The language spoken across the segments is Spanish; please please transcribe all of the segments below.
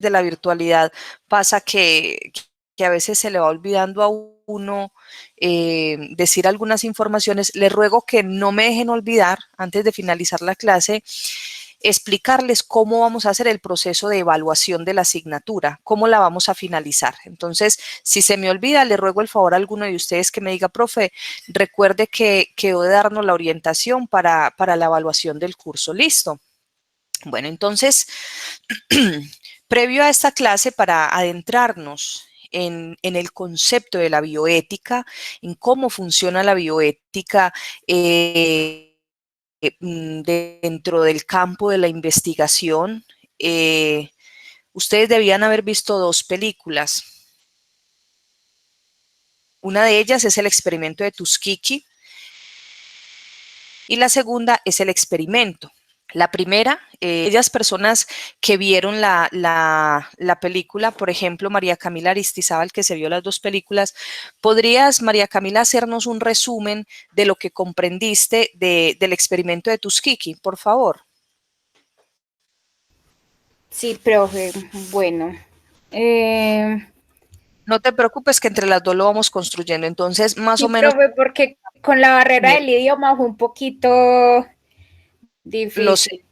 de la virtualidad pasa que a veces se le va olvidando a uno decir algunas informaciones. Les ruego que no me dejen olvidar, antes de finalizar la clase, explicarles cómo vamos a hacer el proceso de evaluación de la asignatura, cómo la vamos a finalizar. Entonces, si se me olvida, le ruego el favor a alguno de ustedes que me diga, profe, recuerde que quedó de darnos la orientación para la evaluación del curso. ¿Listo? Bueno, entonces, previo a esta clase, para adentrarnos en el concepto de la bioética, en cómo funciona la bioética dentro del campo de la investigación, ustedes debían haber visto dos películas. Una de ellas es El experimento de Tuskegee y la segunda es El experimento. La primera, aquellas personas que vieron la película, por ejemplo, María Camila Aristizábal, que se vio las dos películas, ¿podrías, María Camila, hacernos un resumen de lo que comprendiste del experimento de Tuskegee, por favor? Sí, profe, bueno. No te preocupes que entre las dos lo vamos construyendo. Entonces, más Sí, o menos, profe, porque con la barrera del idioma fue un poquito lo sé. difícil.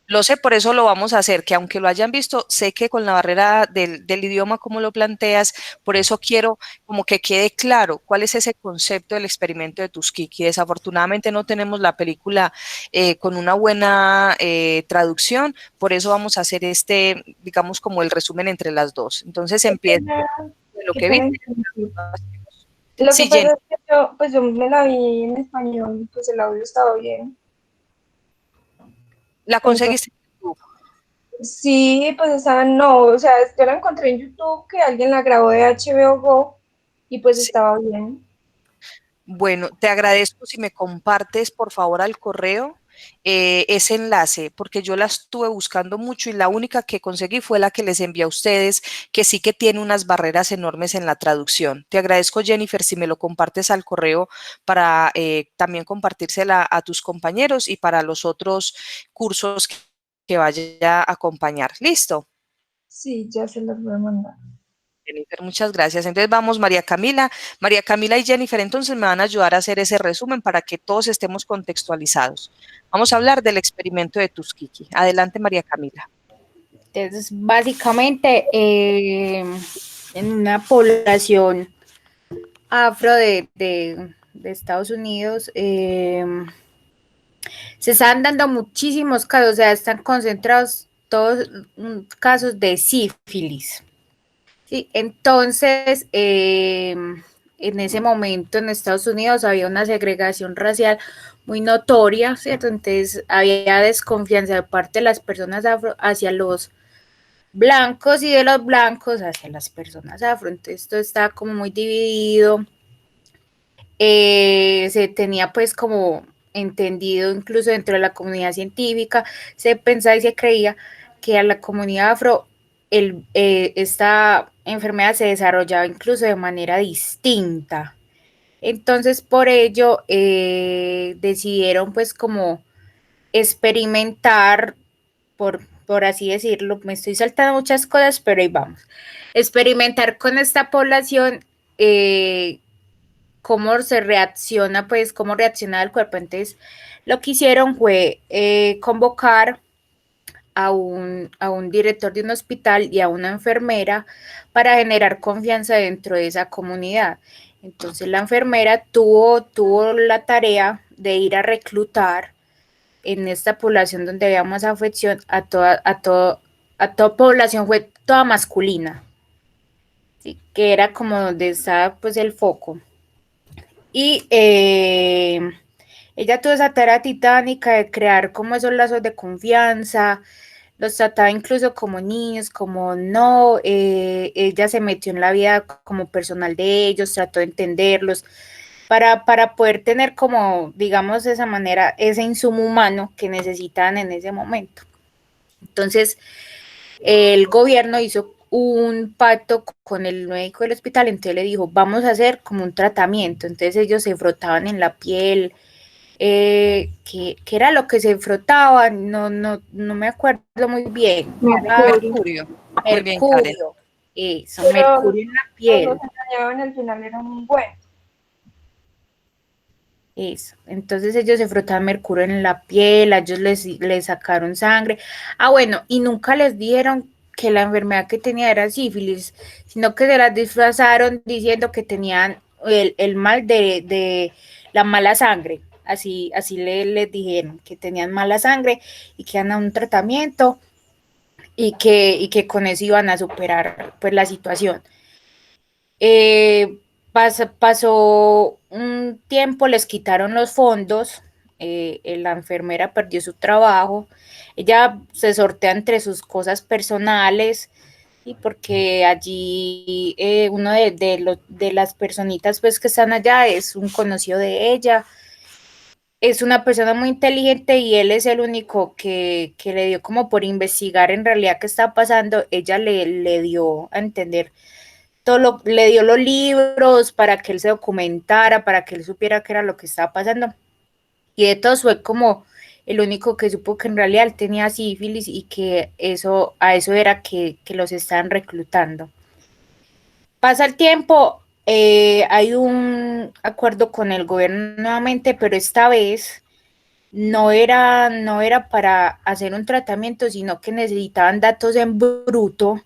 Lo sé, por eso lo vamos a hacer, que aunque lo hayan visto, sé que con la barrera del idioma, como lo planteas, por eso quiero como que quede claro cuál es ese concepto del experimento de Tuskegee. Desafortunadamente no tenemos la película con una buena traducción, por eso vamos a hacer este, digamos, como el resumen entre las dos. Entonces Qué empieza pena, de lo qué que pena viste. interrumpir. Lo que Sí, pasa Jenny, es que yo, pues yo me la vi en español, pues el audio estaba bien. la Entonces, conseguiste tú. sí, pues esa no, o sea, yo la encontré en YouTube que alguien la grabó de HBO Go y pues Sí. estaba bien. Bueno, te agradezco si me compartes, por favor, al correo ese enlace, porque yo la estuve buscando mucho y la única que conseguí fue la que les envié a ustedes, que sí que tiene unas barreras enormes en la traducción. Te agradezco, Jennifer, si me lo compartes al correo para también compartírsela a tus compañeros y para los otros cursos que vaya a acompañar. ¿Listo? Sí, ya se las voy a mandar. Jennifer, muchas gracias. Entonces vamos, María Camila. María Camila y Jennifer, entonces me van a ayudar a hacer ese resumen para que todos estemos contextualizados. Vamos a hablar del experimento de Tuskegee. Adelante, María Camila. Entonces, básicamente, en una población afro de Estados Unidos, se están dando muchísimos casos, o sea, están concentrados todos casos de sífilis. Sí, entonces, en ese momento en Estados Unidos había una segregación racial muy notoria, ¿cierto? Entonces había desconfianza de parte de las personas afro hacia los blancos y de los blancos hacia las personas afro. Entonces esto estaba como muy dividido. Se tenía pues como entendido incluso dentro de la comunidad científica, se pensaba y se creía que a la comunidad afro esta enfermedad se desarrollaba incluso de manera distinta. Entonces por ello decidieron pues como experimentar, por así decirlo, me estoy saltando muchas cosas, pero ahí vamos, experimentar con esta población cómo se reacciona, pues cómo reacciona el cuerpo. Entonces, lo que hicieron fue convocar a un director de un hospital y a una enfermera para generar confianza dentro de esa comunidad. Entonces, la enfermera tuvo la tarea de ir a reclutar en esta población donde había más afección a toda población, fue toda masculina, ¿sí? Que era como donde estaba pues el foco. Y ella tuvo esa tarea titánica de crear como esos lazos de confianza, los trataba incluso como niños, como no, ella se metió en la vida como personal de ellos, trató de entenderlos, para poder tener como, digamos, de esa manera, ese insumo humano que necesitaban en ese momento. Entonces, el gobierno hizo un pacto con el médico del hospital, entonces le dijo, vamos a hacer como un tratamiento, entonces ellos se frotaban en la piel que era lo que se frotaba, no me acuerdo muy bien. Mercurio. Muy bien, Karen. Mercurio, eso, Pero mercurio en la piel. los engañaban, al final era un buen. Eso. Entonces ellos se frotaban mercurio en la piel, a ellos les sacaron sangre. Ah, bueno, y nunca les dijeron que la enfermedad que tenía era sífilis, sino que se las disfrazaron diciendo que tenían el mal de la mala sangre. Así les dijeron que tenían mala sangre y que iban a un tratamiento y que con eso iban a superar pues la situación. Pasó un tiempo, les quitaron los fondos, la enfermera perdió su trabajo, ella se sortea entre sus cosas personales y porque allí uno de las personitas pues que están allá es un conocido de ella, es una persona muy inteligente y él es el único que le dio como por investigar en realidad qué está pasando, ella le dio a entender le dio los libros para que él se documentara, para que él supiera qué era lo que estaba pasando. Y de todos fue como el único que supo que en realidad él tenía sífilis y que a eso era que los estaban reclutando. Pasa el tiempo, hay un acuerdo con el gobierno nuevamente, pero esta vez no era para hacer un tratamiento, sino que necesitaban datos en bruto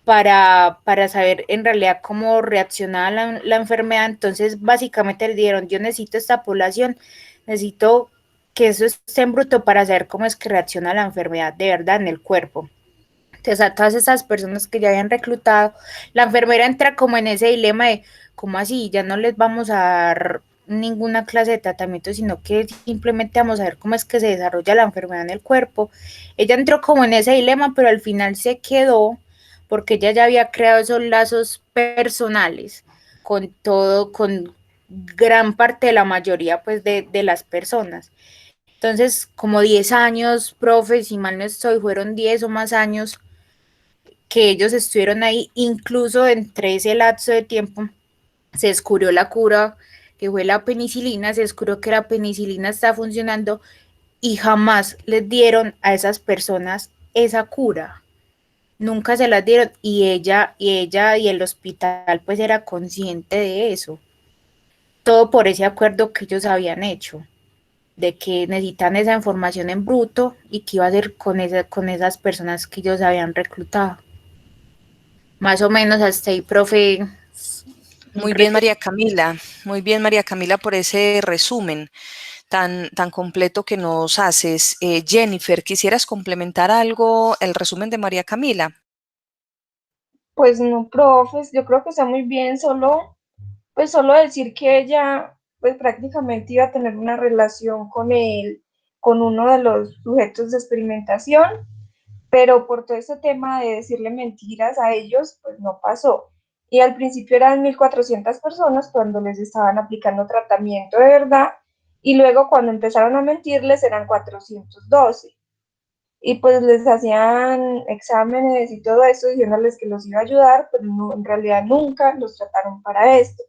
para saber en realidad cómo reaccionaba la enfermedad. Entonces, básicamente le dieron, yo necesito esta población, necesito que eso esté en bruto para saber cómo es que reacciona la enfermedad de verdad en el cuerpo. Entonces, a todas esas personas que ya habían reclutado, la enfermera entra como en ese dilema de, ¿cómo así? Ya no les vamos a dar ninguna clase de tratamiento, sino que simplemente vamos a ver cómo es que se desarrolla la enfermedad en el cuerpo. Ella entró como en ese dilema, pero al final se quedó porque ella ya había creado esos lazos personales con todo, con gran parte de la mayoría pues de las personas. Entonces, como 10 años, profe, si mal no estoy, fueron 10 o más años que ellos estuvieron ahí, incluso entre ese lapso de tiempo se descubrió la cura, que fue la penicilina, se descubrió que la penicilina está funcionando y jamás les dieron a esas personas esa cura. Nunca se las dieron y el hospital pues era consciente de eso. Todo por ese acuerdo que ellos habían hecho, de que necesitan esa información en bruto y que iba a hacer con esas personas que ellos habían reclutado. Más o menos hasta ahí, profe. Muy bien, María Camila. Muy bien, María Camila, por ese resumen tan completo que nos haces. Jennifer, ¿quisieras complementar algo el resumen de María Camila? Pues no, profes, yo creo que está muy bien, solo decir que ella, pues prácticamente iba a tener una relación con él, con uno de los sujetos de experimentación, pero por todo ese tema de decirle mentiras a ellos, pues no pasó. Y al principio eran 1.400 personas cuando les estaban aplicando tratamiento de verdad, y luego cuando empezaron a mentirles eran 412. Y pues les hacían exámenes y todo eso, diciéndoles que los iba a ayudar, pero no, en realidad nunca los trataron para esto.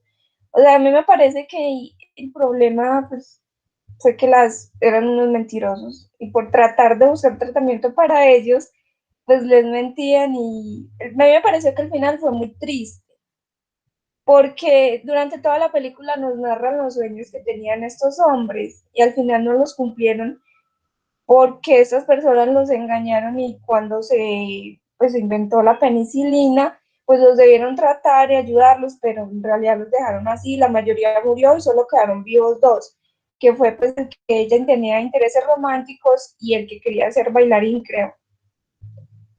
O sea, a mí me parece que el problema pues, fue que eran unos mentirosos y por tratar de buscar tratamiento para ellos, pues les mentían y a mí me pareció que el final fue muy triste, porque durante toda la película nos narran los sueños que tenían estos hombres y al final no los cumplieron porque esas personas los engañaron y cuando se inventó la penicilina, pues los debieron tratar y ayudarlos, pero en realidad los dejaron así, la mayoría murió y solo quedaron vivos dos, que fue pues el que ella tenía intereses románticos y el que quería ser bailarín, creo.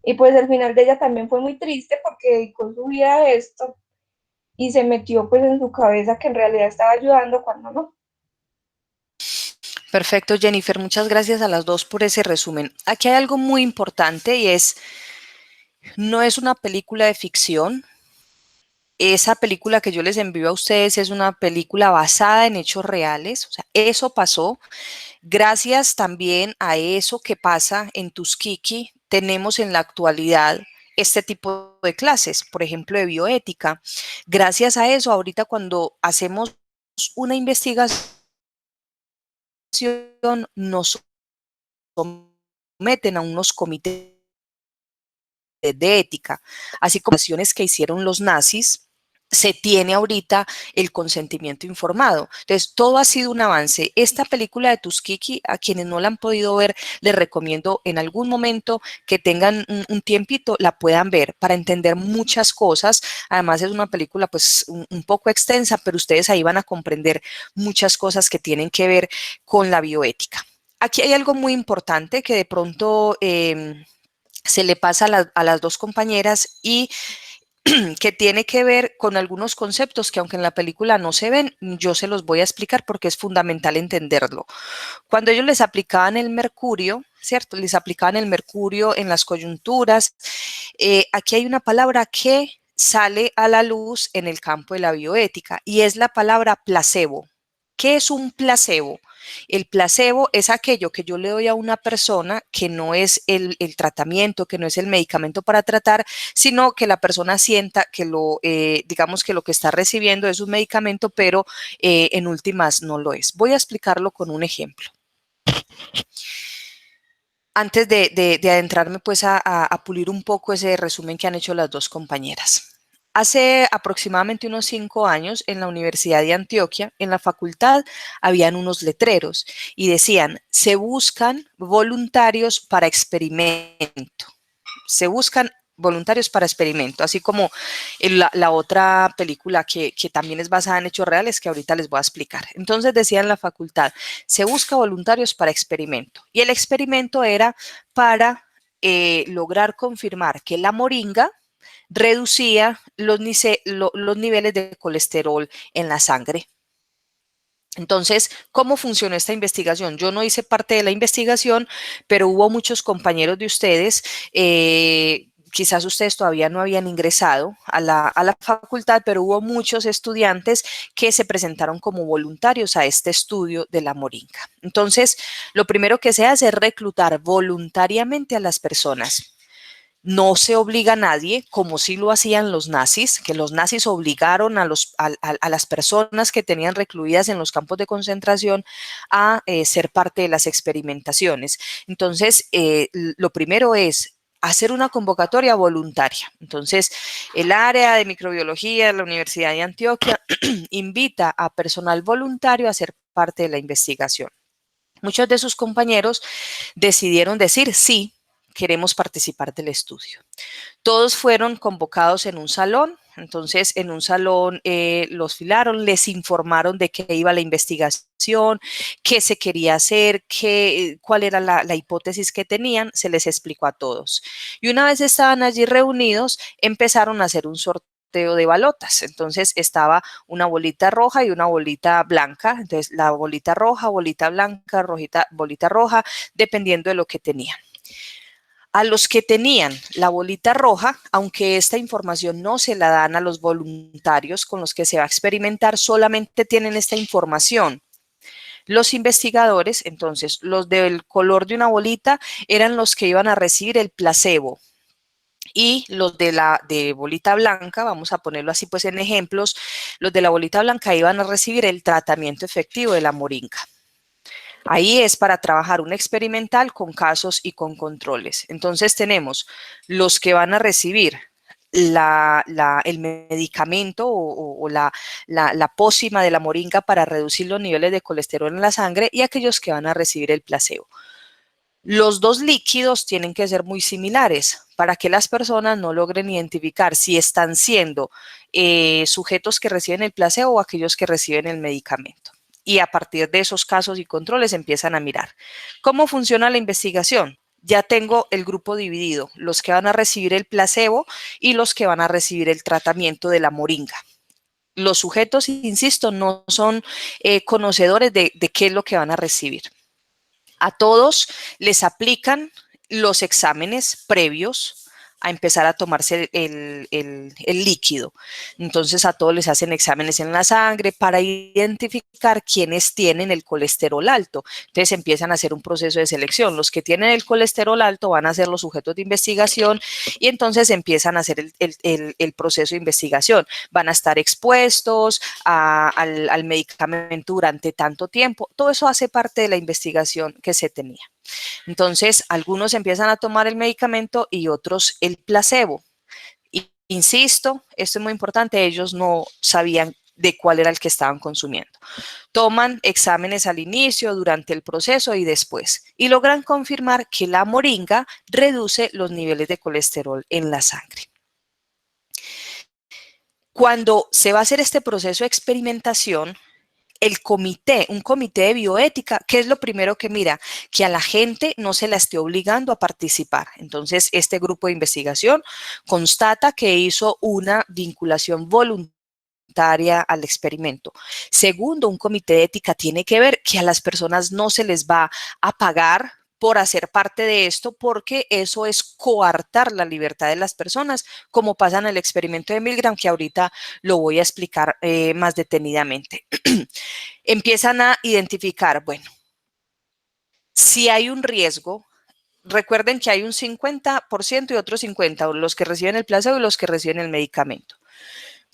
Y pues el final de ella también fue muy triste porque dedicó su vida a esto y se metió pues en su cabeza que en realidad estaba ayudando cuando no. Perfecto, Jennifer. Muchas gracias a las dos por ese resumen. Aquí hay algo muy importante y no es una película de ficción. Esa película que yo les envío a ustedes es una película basada en hechos reales. O sea, eso pasó. Gracias también a eso que pasa en Tuskegee, tenemos en la actualidad este tipo de clases, por ejemplo, de bioética. Gracias a eso, ahorita cuando hacemos una investigación, nos someten a unos comités de ética, así como acciones que hicieron los nazis, se tiene ahorita el consentimiento informado. Entonces, todo ha sido un avance. Esta película de Tuskegee, a quienes no la han podido ver, les recomiendo en algún momento que tengan un tiempito, la puedan ver para entender muchas cosas. Además, es una película pues un poco extensa, pero ustedes ahí van a comprender muchas cosas que tienen que ver con la bioética. Aquí hay algo muy importante que de pronto se le pasa a las dos compañeras y que tiene que ver con algunos conceptos que aunque en la película no se ven, yo se los voy a explicar porque es fundamental entenderlo. Cuando ellos les aplicaban el mercurio, ¿cierto? Les aplicaban el mercurio en las coyunturas. Aquí hay una palabra que sale a la luz en el campo de la bioética y es la palabra placebo. ¿Qué es un placebo? El placebo es aquello que yo le doy a una persona que no es el tratamiento, que no es el medicamento para tratar, sino que la persona sienta que digamos que lo que está recibiendo es un medicamento, pero en últimas no lo es. Voy a explicarlo con un ejemplo. Antes de adentrarme pues a pulir un poco ese resumen que han hecho las dos compañeras. Hace aproximadamente unos 5 años en la Universidad de Antioquia, en la facultad, habían unos letreros y decían, se buscan voluntarios para experimento. Se buscan voluntarios para experimento, así como la otra película que también es basada en hechos reales que ahorita les voy a explicar. Entonces decía en la facultad, se busca voluntarios para experimento y el experimento era para lograr confirmar que la moringa reducía los niveles de colesterol en la sangre. Entonces, ¿cómo funcionó esta investigación? Yo no hice parte de la investigación, pero hubo muchos compañeros de ustedes, quizás ustedes todavía no habían ingresado a la facultad, pero hubo muchos estudiantes que se presentaron como voluntarios a este estudio de la moringa. Entonces, lo primero que se hace es reclutar voluntariamente a las personas. No se obliga a nadie, como sí lo hacían los nazis, que los nazis obligaron a las personas que tenían recluidas en los campos de concentración a ser parte de las experimentaciones. Entonces, lo primero es hacer una convocatoria voluntaria. Entonces, el área de microbiología de la Universidad de Antioquia invita a personal voluntario a ser parte de la investigación. Muchos de sus compañeros decidieron decir sí, queremos participar del estudio. Todos fueron convocados en un salón, entonces en un salón los filaron, les informaron de qué iba la investigación, qué se quería hacer, cuál era la hipótesis que tenían, se les explicó a todos. Y una vez estaban allí reunidos, empezaron a hacer un sorteo de balotas. Entonces estaba una bolita roja y una bolita blanca. Entonces la bolita roja, bolita blanca, bolita roja, dependiendo de lo que tenían. A los que tenían la bolita roja, aunque esta información no se la dan a los voluntarios con los que se va a experimentar, solamente tienen esta información. Los investigadores, entonces, los del color de una bolita eran los que iban a recibir el placebo. Y los de bolita blanca, vamos a ponerlo así pues en ejemplos, los de la bolita blanca iban a recibir el tratamiento efectivo de la moringa. Ahí es para trabajar un experimental con casos y con controles. Entonces tenemos los que van a recibir el medicamento o la pócima de la moringa para reducir los niveles de colesterol en la sangre y aquellos que van a recibir el placebo. Los dos líquidos tienen que ser muy similares para que las personas no logren identificar si están siendo sujetos que reciben el placebo o aquellos que reciben el medicamento. Y a partir de esos casos y controles empiezan a mirar. ¿Cómo funciona la investigación? Ya tengo el grupo dividido, los que van a recibir el placebo y los que van a recibir el tratamiento de la moringa. Los sujetos, insisto, no son conocedores de qué es lo que van a recibir. A todos les aplican los exámenes previos a empezar a tomarse el líquido. Entonces a todos les hacen exámenes en la sangre para identificar quiénes tienen el colesterol alto. Entonces empiezan a hacer un proceso de selección. Los que tienen el colesterol alto van a ser los sujetos de investigación y entonces empiezan a hacer el proceso de investigación. Van a estar expuestos al medicamento durante tanto tiempo. Todo eso hace parte de la investigación que se tenía. Entonces, algunos empiezan a tomar el medicamento y otros el placebo. Y, insisto, esto es muy importante, ellos no sabían de cuál era el que estaban consumiendo. Toman exámenes al inicio, durante el proceso y después, y logran confirmar que la moringa reduce los niveles de colesterol en la sangre. Cuando se va a hacer este proceso de experimentación, un comité de bioética, ¿qué es lo primero que mira? Que a la gente no se la esté obligando a participar. Entonces, este grupo de investigación constata que hizo una vinculación voluntaria al experimento. Segundo, un comité de ética tiene que ver que a las personas no se les va a pagar por hacer parte de esto, porque eso es coartar la libertad de las personas, como pasa en el experimento de Milgram, que ahorita lo voy a explicar más detenidamente. Empiezan a identificar, bueno, si hay un riesgo, recuerden que hay un 50% y otro 50%, los que reciben el placebo y los que reciben el medicamento.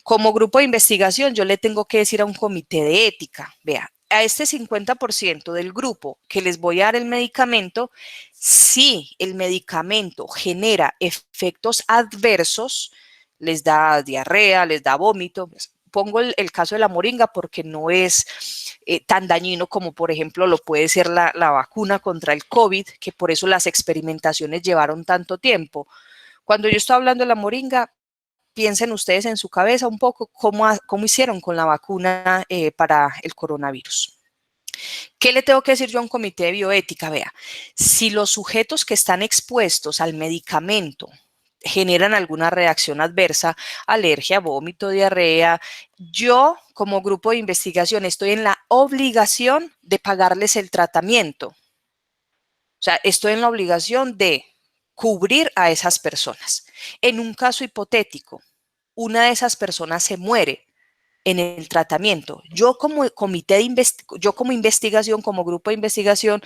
Como grupo de investigación, yo le tengo que decir a un comité de ética, vea, a este 50% del grupo que les voy a dar el medicamento, si el medicamento genera efectos adversos, les da diarrea, les da vómito. Pongo el caso de la moringa porque no es tan dañino como, por ejemplo, lo puede ser la vacuna contra el COVID, que por eso las experimentaciones llevaron tanto tiempo. Cuando yo estoy hablando de la moringa, piensen ustedes en su cabeza un poco cómo hicieron con la vacuna para el coronavirus. ¿Qué le tengo que decir yo a un comité de bioética? Vea, si los sujetos que están expuestos al medicamento generan alguna reacción adversa, alergia, vómito, diarrea, yo como grupo de investigación estoy en la obligación de pagarles el tratamiento. O sea, estoy en la obligación de cubrir a esas personas. En un caso hipotético, una de esas personas se muere en el tratamiento. Yo como investigación, como grupo de investigación,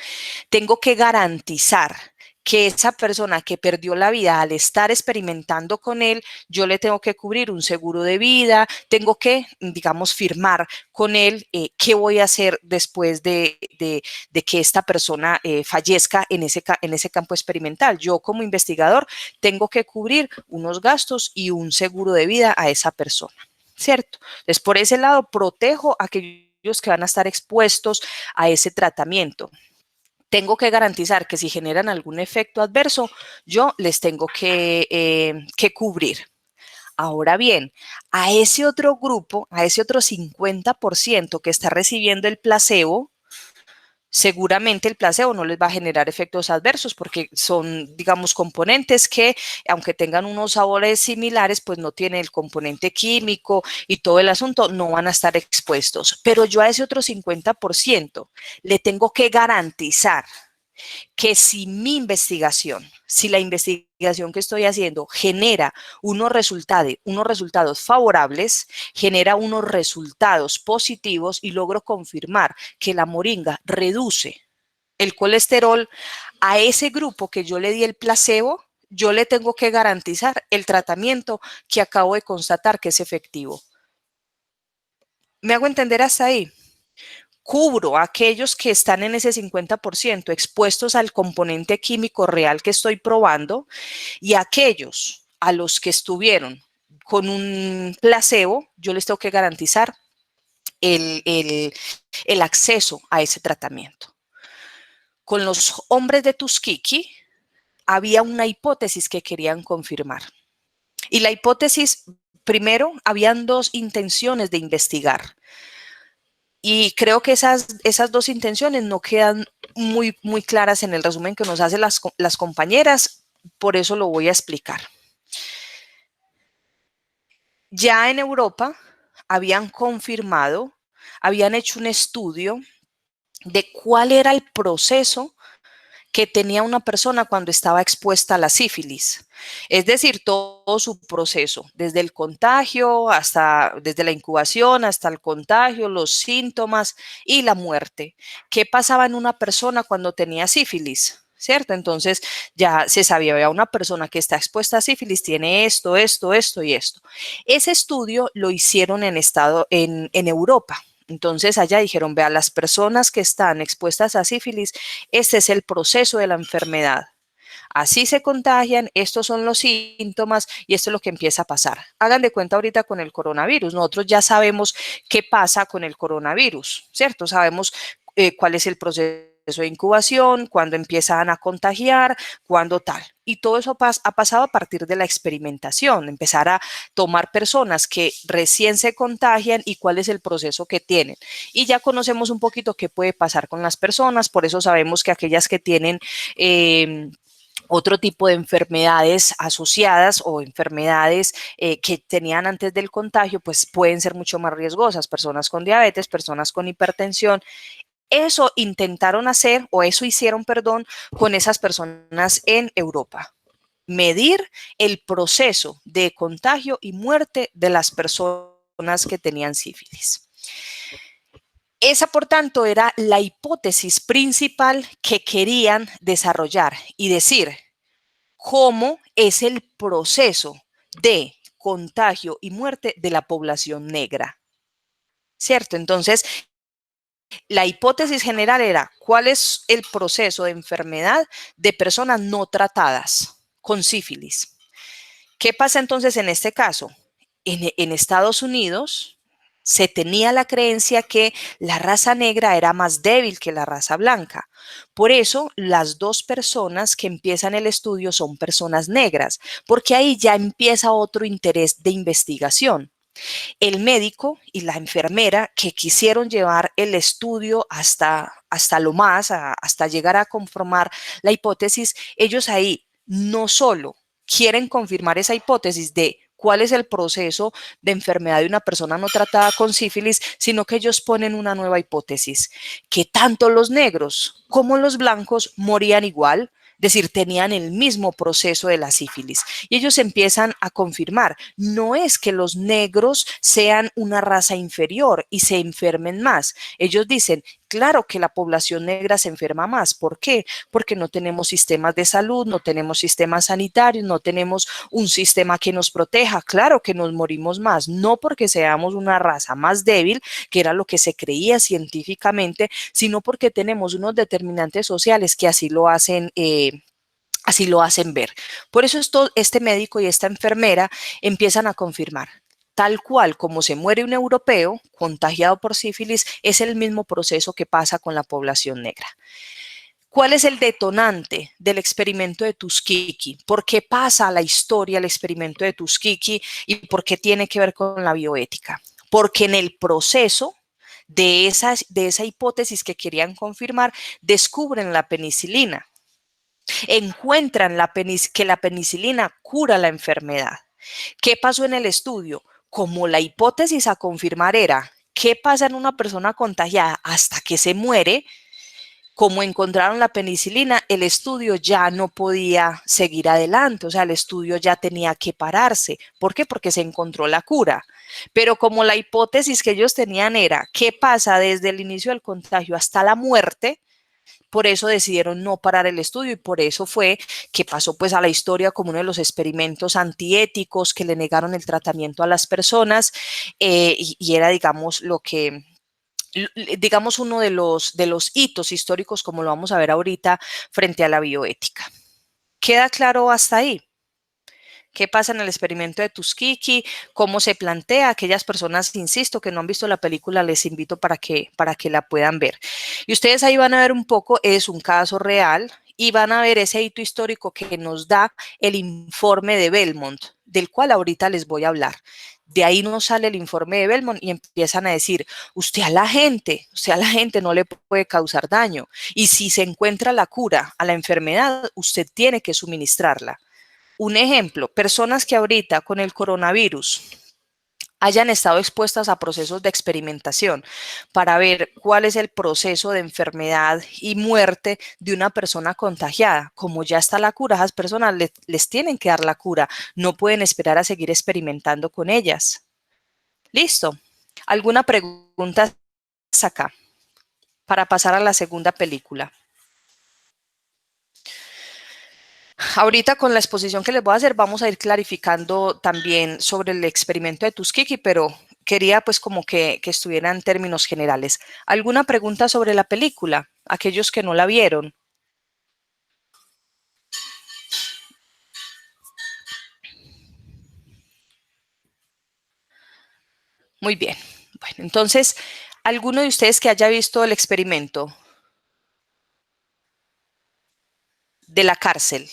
tengo que garantizar que esa persona que perdió la vida al estar experimentando con él, yo le tengo que cubrir un seguro de vida, tengo que, digamos, firmar con él qué voy a hacer después de que esta persona fallezca en ese campo experimental. Yo como investigador tengo que cubrir unos gastos y un seguro de vida a esa persona, ¿cierto? Entonces, por ese lado, protejo a aquellos que van a estar expuestos a ese tratamiento. Tengo que garantizar que si generan algún efecto adverso, yo les tengo que cubrir. Ahora bien, a ese otro grupo, a ese otro 50% que está recibiendo el placebo, seguramente el placebo no les va a generar efectos adversos porque son, digamos, componentes que, aunque tengan unos sabores similares, pues no tienen el componente químico y todo el asunto, no van a estar expuestos. Pero yo a ese otro 50% le tengo que garantizar que si la investigación que estoy haciendo genera unos resultados favorables, genera unos resultados positivos y logro confirmar que la moringa reduce el colesterol, a ese grupo que yo le di el placebo, yo le tengo que garantizar el tratamiento que acabo de constatar que es efectivo. ¿Me hago entender hasta ahí? Cubro a aquellos que están en ese 50% expuestos al componente químico real que estoy probando y aquellos a los que estuvieron con un placebo, yo les tengo que garantizar el acceso a ese tratamiento. Con los hombres de Tuskegee había una hipótesis que querían confirmar. Y la hipótesis, primero, habían dos intenciones de investigar. Y creo que esas dos intenciones no quedan muy claras en el resumen que nos hacen las compañeras, por eso lo voy a explicar. Ya en Europa habían confirmado, habían hecho un estudio de cuál era el proceso que tenía una persona cuando estaba expuesta a la sífilis. Es decir, todo su proceso, desde el contagio desde la incubación hasta el contagio, los síntomas y la muerte. ¿Qué pasaba en una persona cuando tenía sífilis? ¿Cierto? Entonces ya se sabía, una persona que está expuesta a sífilis tiene esto, esto, esto y esto. Ese estudio lo hicieron en Europa. Entonces allá dijeron, vea, las personas que están expuestas a sífilis, este es el proceso de la enfermedad. Así se contagian, estos son los síntomas y esto es lo que empieza a pasar. Hagan de cuenta ahorita con el coronavirus. Nosotros ya sabemos qué pasa con el coronavirus, ¿cierto? Sabemos cuál es el proceso de incubación, cuándo empiezan a contagiar, cuándo tal. Y todo eso ha pasado a partir de la experimentación, empezar a tomar personas que recién se contagian y cuál es el proceso que tienen. Y ya conocemos un poquito qué puede pasar con las personas, por eso sabemos que aquellas que tienen otro tipo de enfermedades asociadas o enfermedades que tenían antes del contagio, pues pueden ser mucho más riesgosas, personas con diabetes, personas con hipertensión. Eso intentaron hacer, o eso hicieron, perdón, con esas personas en Europa. Medir el proceso de contagio y muerte de las personas que tenían sífilis. Esa, por tanto, era la hipótesis principal que querían desarrollar y decir cómo es el proceso de contagio y muerte de la población negra. ¿Cierto? Entonces, la hipótesis general era cuál es el proceso de enfermedad de personas no tratadas con sífilis. ¿Qué pasa entonces en este caso? En Estados Unidos se tenía la creencia que la raza negra era más débil que la raza blanca. Por eso, las dos personas que empiezan el estudio son personas negras, porque ahí ya empieza otro interés de investigación. El médico y la enfermera que quisieron llevar el estudio hasta lo más, hasta llegar a conformar la hipótesis, ellos ahí no solo quieren confirmar esa hipótesis de cuál es el proceso de enfermedad de una persona no tratada con sífilis, sino que ellos ponen una nueva hipótesis, que tanto los negros como los blancos morían igual, es decir, tenían el mismo proceso de la sífilis. Y ellos empiezan a confirmar, no es que los negros sean una raza inferior y se enfermen más. Ellos dicen, claro que la población negra se enferma más. ¿Por qué? Porque no tenemos sistemas de salud, no tenemos sistemas sanitarios, no tenemos un sistema que nos proteja. Claro que nos morimos más, no porque seamos una raza más débil, que era lo que se creía científicamente, sino porque tenemos unos determinantes sociales que así lo hacen ver. Por eso este médico y esta enfermera empiezan a confirmar. Tal cual como se muere un europeo contagiado por sífilis, es el mismo proceso que pasa con la población negra. ¿Cuál es el detonante del experimento de Tuskegee? ¿Por qué pasa a la historia el experimento de Tuskegee y por qué tiene que ver con la bioética? Porque en el proceso de esa hipótesis que querían confirmar, descubren la penicilina. Encuentran que la penicilina cura la enfermedad. ¿Qué pasó en el estudio? Como la hipótesis a confirmar era qué pasa en una persona contagiada hasta que se muere, como encontraron la penicilina, el estudio ya no podía seguir adelante, o sea, el estudio ya tenía que pararse. ¿Por qué? Porque se encontró la cura. Pero como la hipótesis que ellos tenían era qué pasa desde el inicio del contagio hasta la muerte, por eso decidieron no parar el estudio y por eso fue que pasó pues a la historia como uno de los experimentos antiéticos que le negaron el tratamiento a las personas y era, digamos, uno de los hitos históricos, como lo vamos a ver ahorita, frente a la bioética. ¿Queda claro hasta ahí? ¿Qué pasa en el experimento de Tuskegee? ¿Cómo se plantea? Aquellas personas, insisto, que no han visto la película, les invito para que la puedan ver. Y ustedes ahí van a ver un poco, es un caso real, y van a ver ese hito histórico que nos da el informe de Belmont, del cual ahorita les voy a hablar. De ahí nos sale el informe de Belmont y empiezan a decir, usted a la gente no le puede causar daño. Y si se encuentra la cura a la enfermedad, usted tiene que suministrarla. Un ejemplo, personas que ahorita con el coronavirus hayan estado expuestas a procesos de experimentación para ver cuál es el proceso de enfermedad y muerte de una persona contagiada. Como ya está la cura, a esas personas les tienen que dar la cura, no pueden esperar a seguir experimentando con ellas. Listo. ¿Alguna pregunta acá para pasar a la segunda película? Ahorita con la exposición que les voy a hacer vamos a ir clarificando también sobre el experimento de Tuskegee, pero quería pues como que estuviera en términos generales. ¿Alguna pregunta sobre la película? Aquellos que no la vieron. Muy bien. Bueno, entonces, ¿alguno de ustedes que haya visto el experimento de la cárcel?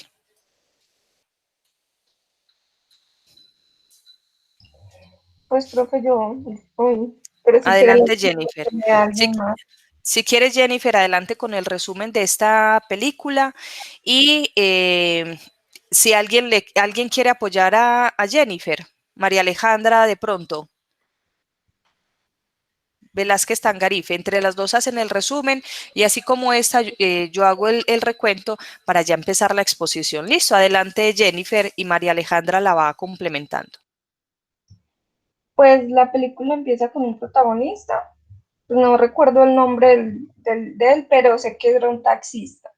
Pues, profe, yo, pero si quiere la Adelante, Jennifer. explicación de Si, alguien más. si quieres, Jennifer, adelante con el resumen de esta película y si alguien quiere apoyar a Jennifer, María Alejandra, de pronto. Velázquez Tangarife, entre las dos hacen el resumen y así como esta, yo hago el recuento para ya empezar la exposición. Listo, adelante Jennifer y María Alejandra la va complementando. Pues la película empieza con un protagonista, pues no recuerdo el nombre de él, pero sé que era un taxista.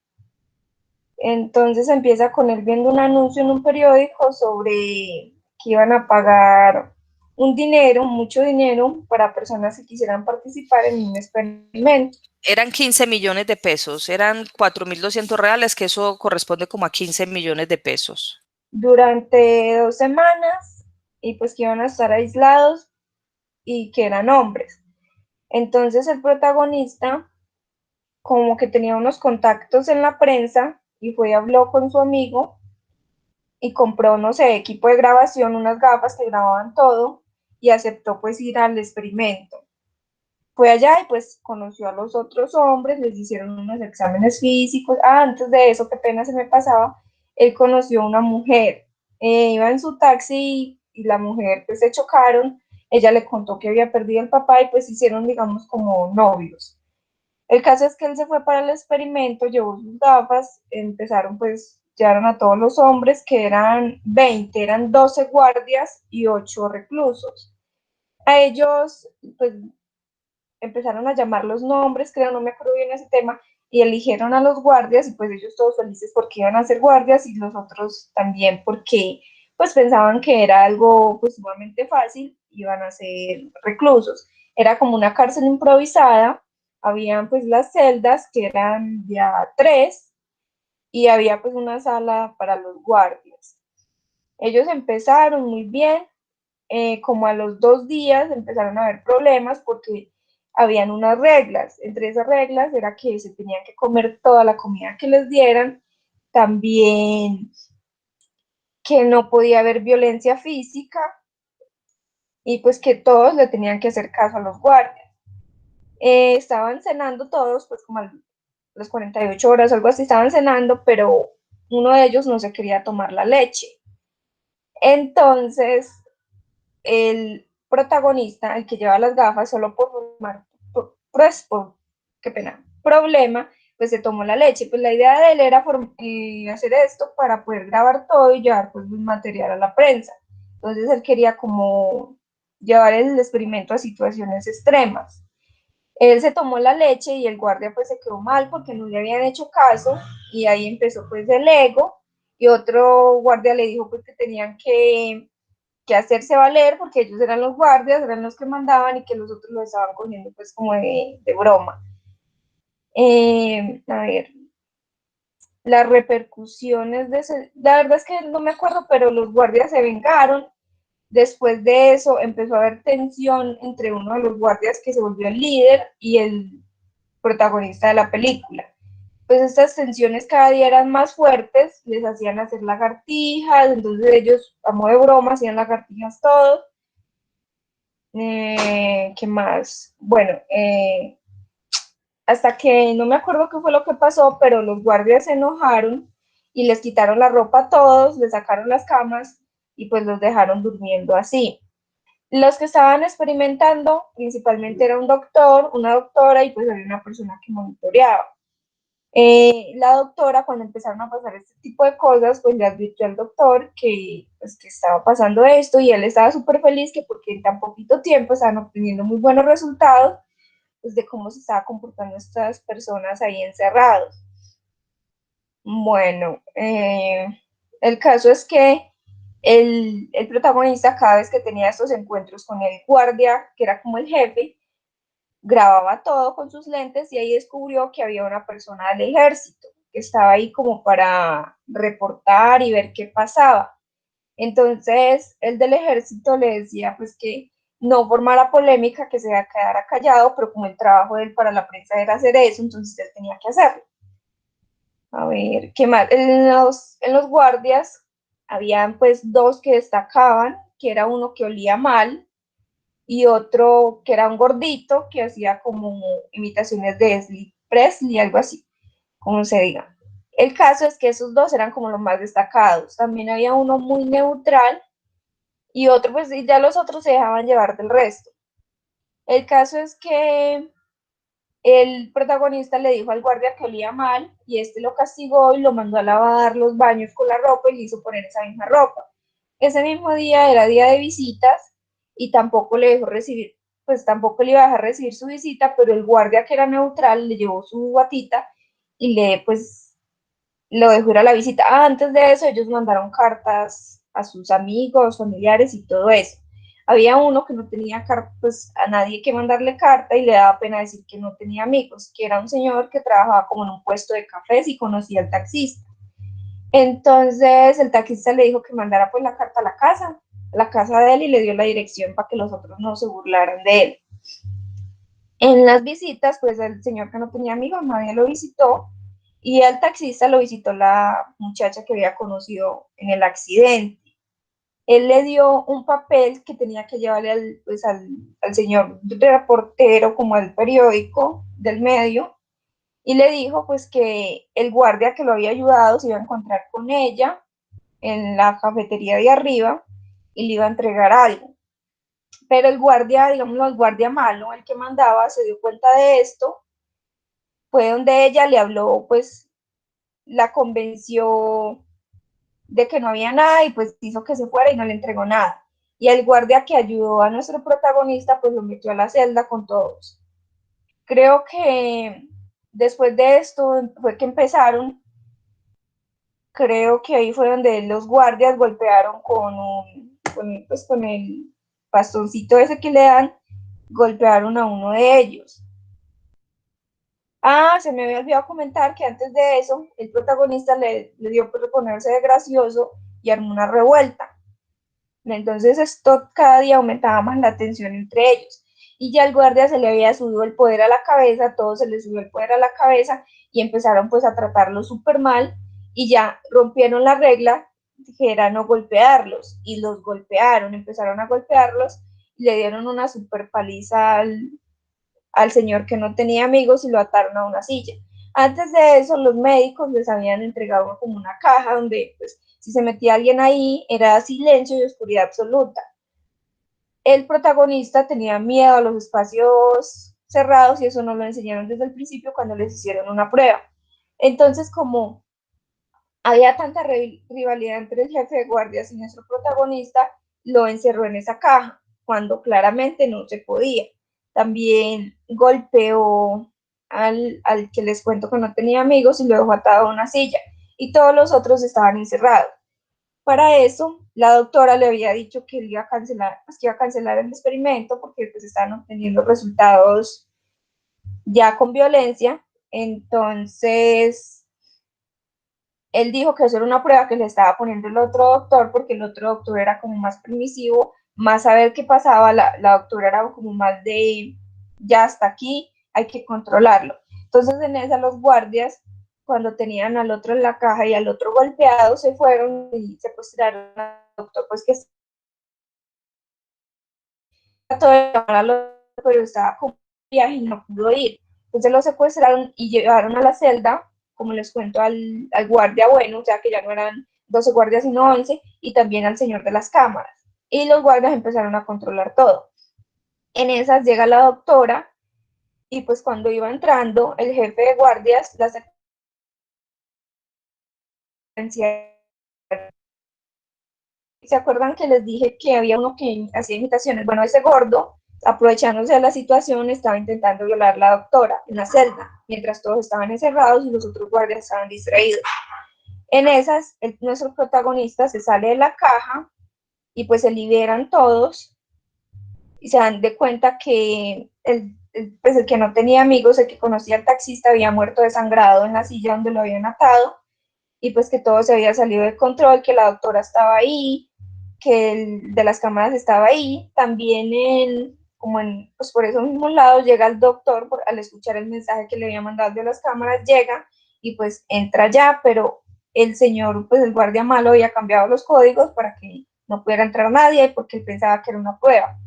Entonces empieza con él viendo un anuncio en un periódico sobre que iban a pagar un dinero, mucho dinero, para personas que quisieran participar en un experimento. Eran 15 millones de pesos, eran 4.200 reales, que eso corresponde como a 15 millones de pesos. Durante 2 semanas, y pues que iban a estar aislados y que eran hombres. Entonces el protagonista como que tenía unos contactos en la prensa y fue y habló con su amigo y compró, no sé, equipo de grabación, unas gafas que grababan todo y aceptó pues ir al experimento. Fue allá y pues conoció a los otros hombres, les hicieron unos exámenes físicos. Antes de eso, qué pena se me pasaba, él conoció a una mujer. Iba en su taxi y la mujer pues se chocaron. Ella le contó que había perdido el papá y pues hicieron, digamos, como novios. El caso es que él se fue para el experimento, llevó sus gafas, empezaron pues, llevaron a todos los hombres, que eran 20, eran 12 guardias y 8 reclusos. A ellos, pues, empezaron a llamar los nombres, creo, no me acuerdo bien ese tema, y eligieron a los guardias, y pues ellos todos felices porque iban a ser guardias, y los otros también porque, pues, pensaban que era algo, pues, sumamente fácil, iban a ser reclusos. Era como una cárcel improvisada, habían, pues, las celdas, que eran ya 3, y había, pues, una sala para los guardias. Ellos empezaron muy bien, como a los 2 días empezaron a haber problemas porque habían unas reglas. Entre esas reglas era que se tenían que comer toda la comida que les dieran, también que no podía haber violencia física y pues que todos le tenían que hacer caso a los guardias. Estaban cenando todos, pues como a las 48 horas o algo así, estaban cenando, pero uno de ellos no se quería tomar la leche. Entonces, el protagonista, el que lleva las gafas, solo por formar, pues, por, qué pena, problema, pues se tomó la leche. Pues la idea de él era hacer esto para poder grabar todo y llevar pues un material a la prensa. Entonces él quería como llevar el experimento a situaciones extremas. Él se tomó la leche y el guardia pues se quedó mal porque no le habían hecho caso y ahí empezó pues el ego y otro guardia le dijo pues que tenían que hacerse valer porque ellos eran los guardias, eran los que mandaban y que los otros lo estaban cogiendo pues como de broma. A ver, las repercusiones de ese, la verdad es que no me acuerdo, pero los guardias se vengaron. Después de eso empezó a haber tensión entre uno de los guardias que se volvió el líder y el protagonista de la película. Pues estas tensiones cada día eran más fuertes, les hacían hacer lagartijas, entonces ellos a modo de broma hacían lagartijas todos. ¿Qué más? Bueno, hasta que no me acuerdo qué fue lo que pasó, pero los guardias se enojaron y les quitaron la ropa a todos, les sacaron las camas y pues los dejaron durmiendo así. Los que estaban experimentando principalmente era un doctor, una doctora y pues había una persona que monitoreaba. La doctora, cuando empezaron a pasar este tipo de cosas, pues le advirtió al doctor que, pues, que estaba pasando esto y él estaba súper feliz que porque en tan poquito tiempo estaban obteniendo muy buenos resultados pues, de cómo se estaba comportando estas personas ahí encerrados. Bueno, el caso es que el protagonista cada vez que tenía estos encuentros con el guardia, que era como el jefe, grababa todo con sus lentes y ahí descubrió que había una persona del ejército que estaba ahí como para reportar y ver qué pasaba. Entonces, el del ejército le decía pues que no formara polémica, que se quedara callado, pero como el trabajo de él para la prensa era hacer eso, entonces él tenía que hacerlo. A ver, ¿qué más? En los guardias habían pues dos que destacaban, que era uno que olía mal, y otro que era un gordito que hacía como imitaciones de Elvis Presley, algo así, como se diga. El caso es que esos dos eran como los más destacados. También había uno muy neutral y otro, pues ya los otros se dejaban llevar del resto. El caso es que el protagonista le dijo al guardia que olía mal y este lo castigó y lo mandó a lavar los baños con la ropa y le hizo poner esa misma ropa. Ese mismo día era día de visitas y tampoco le dejó recibir, pues tampoco le iba a dejar recibir su visita, pero el guardia que era neutral le llevó su batita y pues lo dejó ir a la visita. Antes de eso ellos mandaron cartas a sus amigos, familiares y todo eso. Había uno que no tenía pues, a nadie que mandarle carta y le daba pena decir que no tenía amigos, que era un señor que trabajaba como en un puesto de cafés y conocía al taxista. Entonces el taxista le dijo que mandara pues la carta a la casa de él y le dio la dirección para que los otros no se burlaran de él. En las visitas, pues el señor que no tenía amigos, nadie lo visitó y al taxista lo visitó la muchacha que había conocido en el accidente. Él le dio un papel que tenía que llevarle al señor reportero, como al periódico del medio, y le dijo pues que el guardia que lo había ayudado se iba a encontrar con ella en la cafetería de arriba y le iba a entregar algo. Pero el guardia, digamos, el guardia malo, el que mandaba, se dio cuenta de esto, fue donde ella le habló, pues la convenció de que no había nada y pues hizo que se fuera y no le entregó nada. Y el guardia que ayudó a nuestro protagonista pues lo metió a la celda con todos. Creo que después de esto fue que empezaron, creo que ahí fue donde los guardias golpearon pues con el bastoncito ese que le dan, golpearon a uno de ellos. Ah, se me había olvidado comentar que antes de eso, el protagonista le dio por ponerse de gracioso y armó una revuelta. Entonces esto cada día aumentaba más la tensión entre ellos. Y ya al guardia se le había subido el poder a la cabeza, a todos se les subió el poder a la cabeza y empezaron pues a tratarlos súper mal y ya rompieron la regla que era no golpearlos y los golpearon, empezaron a golpearlos y le dieron una súper paliza al señor que no tenía amigos y lo ataron a una silla. Antes de eso, los médicos les habían entregado como una caja donde, pues, si se metía alguien ahí, era silencio y oscuridad absoluta. El protagonista tenía miedo a los espacios cerrados y eso no lo enseñaron desde el principio cuando les hicieron una prueba. Entonces, como había tanta rivalidad entre el jefe de guardias y nuestro protagonista, lo encerró en esa caja, cuando claramente no se podía. También golpeó al que les cuento que no tenía amigos y lo dejó atado a una silla, y todos los otros estaban encerrados. Para eso, la doctora le había dicho que iba a cancelar, pues, que iba a cancelar el experimento porque pues, estaban obteniendo resultados ya con violencia. Entonces, él dijo que eso era una prueba que le estaba poniendo el otro doctor, porque el otro doctor era como más permisivo, más a ver qué pasaba, la doctora era como más de, ya hasta aquí, hay que controlarlo. Entonces en esa los guardias, cuando tenían al otro en la caja y al otro golpeado, se fueron y se postraron al doctor, pues que todo pero estaba con viaje y no pudo ir. Entonces lo secuestraron y llevaron a la celda, como les cuento, al guardia bueno, o sea que ya no eran 12 guardias sino 11, y también al señor de las cámaras. y los guardias empezaron a controlar todo. En esas llega la doctora y pues cuando iba entrando el jefe de guardias, la secuencia. ¿Se acuerdan que les dije que había uno que hacía imitaciones? Bueno, ese gordo, aprovechándose de la situación, estaba intentando violar a la doctora en la celda, mientras todos estaban encerrados y los otros guardias estaban distraídos. En esas, nuestro protagonista se sale de la caja y pues se liberan todos y se dan de cuenta que pues el que no tenía amigos, el que conocía al taxista, había muerto desangrado en la silla donde lo habían atado y pues que todo se había salido de control, que la doctora estaba ahí, que el de las cámaras estaba ahí. También pues por esos mismos lados llega el doctor al escuchar el mensaje que le había mandado de las cámaras, llega y pues entra ya, pero el señor, pues el guardia malo había cambiado los códigos para que no pudiera entrar nadie porque él pensaba que era una prueba.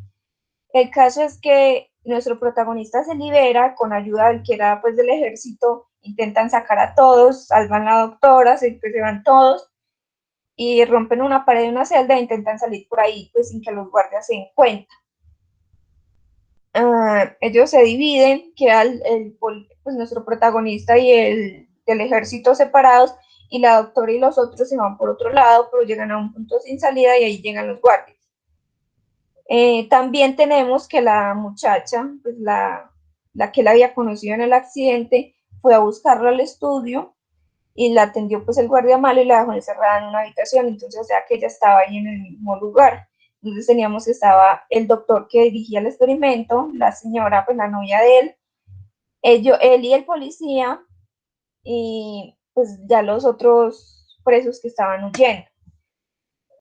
El caso es que nuestro protagonista se libera con ayuda del que era pues del ejército, intentan sacar a todos, salvan a la doctora, se van todos y rompen una pared de una celda e intentan salir por ahí pues sin que los guardias se den cuenta. Ellos se dividen, queda pues, nuestro protagonista y el del ejército separados y la doctora y los otros se van por otro lado, pero llegan a un punto sin salida y ahí llegan los guardias. También tenemos que la muchacha, pues la que él había conocido en el accidente, fue a buscarlo al estudio y la atendió pues el guardia malo y la dejó encerrada en una habitación, entonces o sea que ella estaba ahí en el mismo lugar. Entonces teníamos que estaba el doctor que dirigía el experimento, la señora, pues la novia de él y el policía, y pues ya los otros presos que estaban huyendo.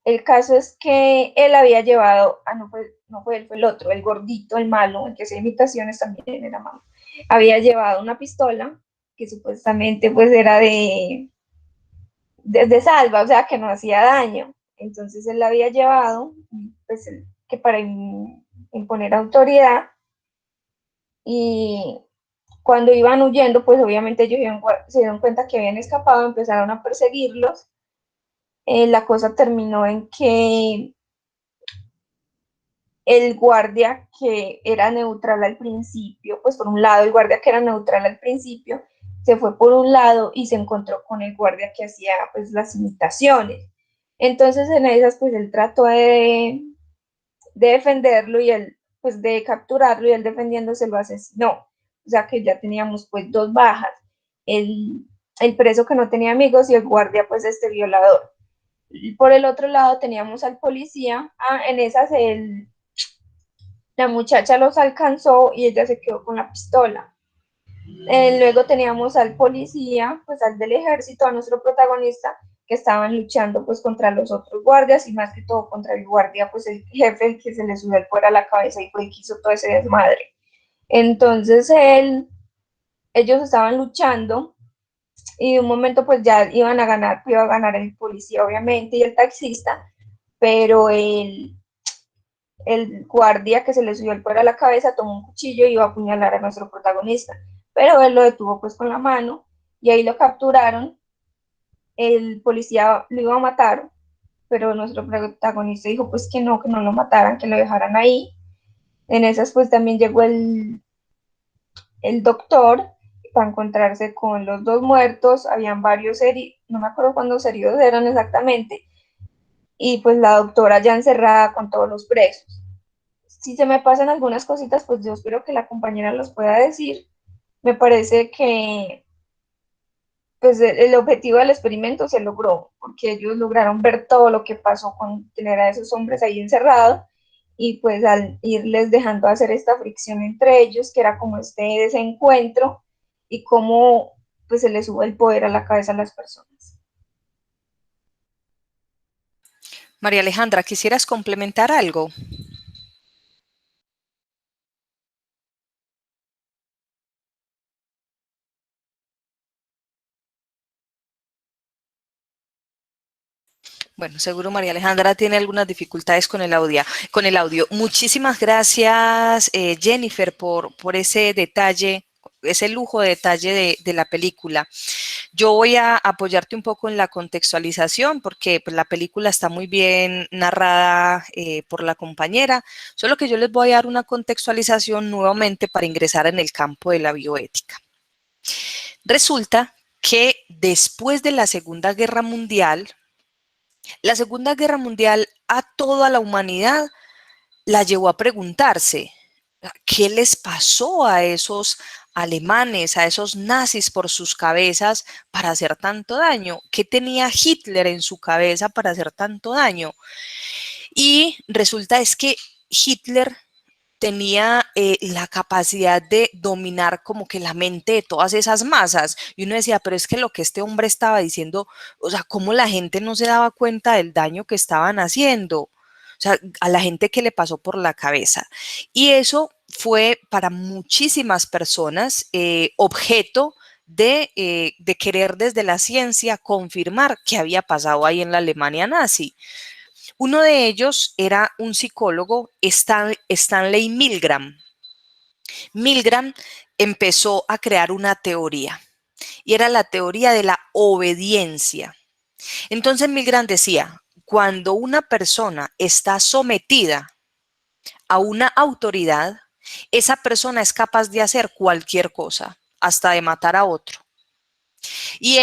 El caso es que él había llevado, no fue él, fue el otro, el gordito, el malo, el que hacía imitaciones también era malo. Había llevado una pistola que supuestamente pues era de salva, o sea, que no hacía daño. Entonces él la había llevado, pues que para imponer autoridad, y cuando iban huyendo, pues obviamente ellos se dieron cuenta que habían escapado, empezaron a perseguirlos. La cosa terminó en que el guardia que era neutral al principio, pues por un lado el guardia que era neutral al principio, se fue por un lado y se encontró con el guardia que hacía pues las imitaciones. Entonces en esas pues él trató de defenderlo y él pues de capturarlo y él defendiéndose lo asesinó. O sea que ya teníamos pues dos bajas, el preso que no tenía amigos y el guardia pues este violador. Y por el otro lado teníamos al policía, en esas la muchacha los alcanzó y ella se quedó con la pistola. Luego teníamos al policía, pues al del ejército, a nuestro protagonista, que estaban luchando pues contra los otros guardias y más que todo contra el guardia, pues el jefe, el que se le subió el fuera a la cabeza y fue el que hizo todo ese desmadre. Entonces ellos estaban luchando y de un momento pues ya iban a ganar, iba a ganar el policía obviamente y el taxista, pero el guardia que se le subió el fuera a la cabeza tomó un cuchillo y iba a apuñalar a nuestro protagonista, pero él lo detuvo pues con la mano y ahí lo capturaron. El policía lo iba a matar, pero nuestro protagonista dijo pues que no lo mataran, que lo dejaran ahí. En esas pues también llegó el doctor para encontrarse con los dos muertos, habían varios heridos, no me acuerdo cuántos heridos eran exactamente, y pues la doctora ya encerrada con todos los presos. Si se me pasan algunas cositas, pues yo espero que la compañera los pueda decir. Me parece que pues el objetivo del experimento se logró, porque ellos lograron ver todo lo que pasó con tener a esos hombres ahí encerrados y pues al irles dejando hacer esta fricción entre ellos, que era como este desencuentro y cómo pues se les sube el poder a la cabeza a las personas. María Alejandra, ¿quisieras complementar algo? Bueno, seguro María Alejandra tiene algunas dificultades con el audio. Muchísimas gracias, Jennifer, por ese detalle ese lujo de detalle de la película. Yo voy a apoyarte un poco en la contextualización porque pues, la película está muy bien narrada por la compañera, solo que yo les voy a dar una contextualización nuevamente para ingresar en el campo de la bioética. Resulta que después de la Segunda Guerra Mundial a toda la humanidad la llevó a preguntarse, ¿qué les pasó a esos alemanes, a esos nazis por sus cabezas para hacer tanto daño? ¿Qué tenía Hitler en su cabeza para hacer tanto daño? Y resulta es que Hitler tenía la capacidad de dominar como que la mente de todas esas masas. Y uno decía, pero es que lo que este hombre estaba diciendo, o sea, cómo la gente no se daba cuenta del daño que estaban haciendo. O sea, a la gente que le pasó por la cabeza. Y eso fue para muchísimas personas objeto de querer desde la ciencia confirmar qué había pasado ahí en la Alemania nazi. Uno de ellos era un psicólogo, Stanley Milgram. Milgram empezó a crear una teoría y era la teoría de la obediencia. Entonces Milgram decía, cuando una persona está sometida a una autoridad, esa persona es capaz de hacer cualquier cosa, hasta de matar a otro. Y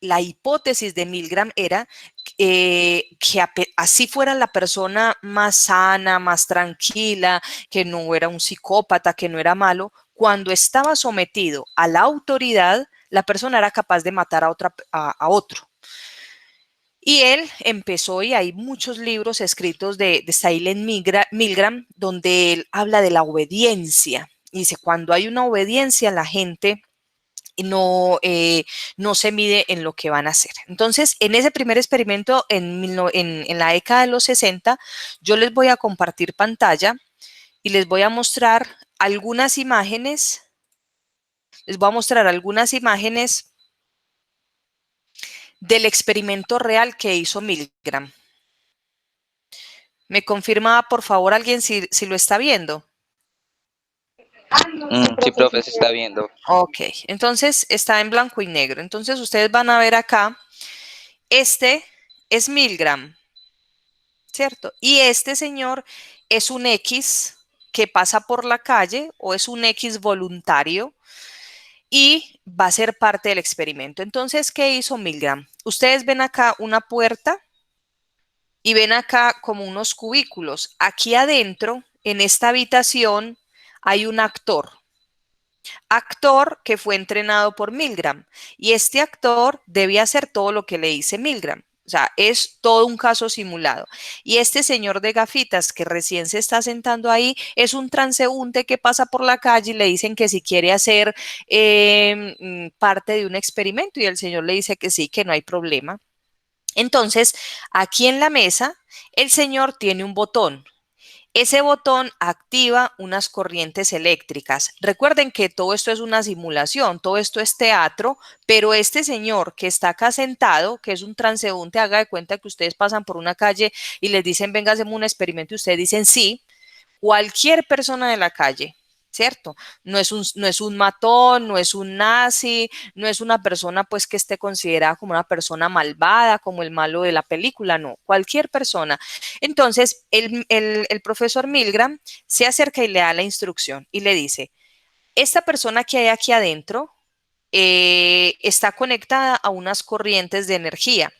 la hipótesis de Milgram era que así fuera la persona más sana, más tranquila, que no era un psicópata, que no era malo, cuando estaba sometido a la autoridad, la persona era capaz de matar a otro. Y él empezó, y hay muchos libros escritos de Stanley Milgram, donde él habla de la obediencia. Y dice, cuando hay una obediencia, la gente no se mide en lo que van a hacer. Entonces, en ese primer experimento, en la década de los 60, yo les voy a compartir pantalla y les voy a mostrar algunas imágenes. Les voy a mostrar algunas imágenes del experimento real que hizo Milgram. ¿Me confirma, por favor, alguien si lo está viendo? Sí, profe, se está viendo. Ok, entonces está en blanco y negro. Entonces ustedes van a ver acá, este es Milgram, ¿cierto? Y este señor es un X que pasa por la calle o es un X voluntario y va a ser parte del experimento. Entonces, ¿qué hizo Milgram? Ustedes ven acá una puerta y ven acá como unos cubículos. Aquí adentro, en esta habitación, hay un actor que fue entrenado por Milgram. Y este actor debía hacer todo lo que le dice Milgram. O sea, es todo un caso simulado. Y este señor de gafitas que recién se está sentando ahí es un transeúnte que pasa por la calle y le dicen que si quiere hacer parte de un experimento y el señor le dice que sí, que no hay problema. Entonces, aquí en la mesa, el señor tiene un botón. Ese botón activa unas corrientes eléctricas. Recuerden que todo esto es una simulación, todo esto es teatro, pero este señor que está acá sentado, que es un transeúnte, haga de cuenta que ustedes pasan por una calle y les dicen, venga, hacemos un experimento, y ustedes dicen sí. Cualquier persona de la calle, ¿cierto? No es un matón, no es un nazi, no es una persona pues que esté considerada como una persona malvada, como el malo de la película, no, cualquier persona. Entonces, el profesor Milgram se acerca y le da la instrucción y le dice, esta persona que hay aquí adentro está conectada a unas corrientes de energía.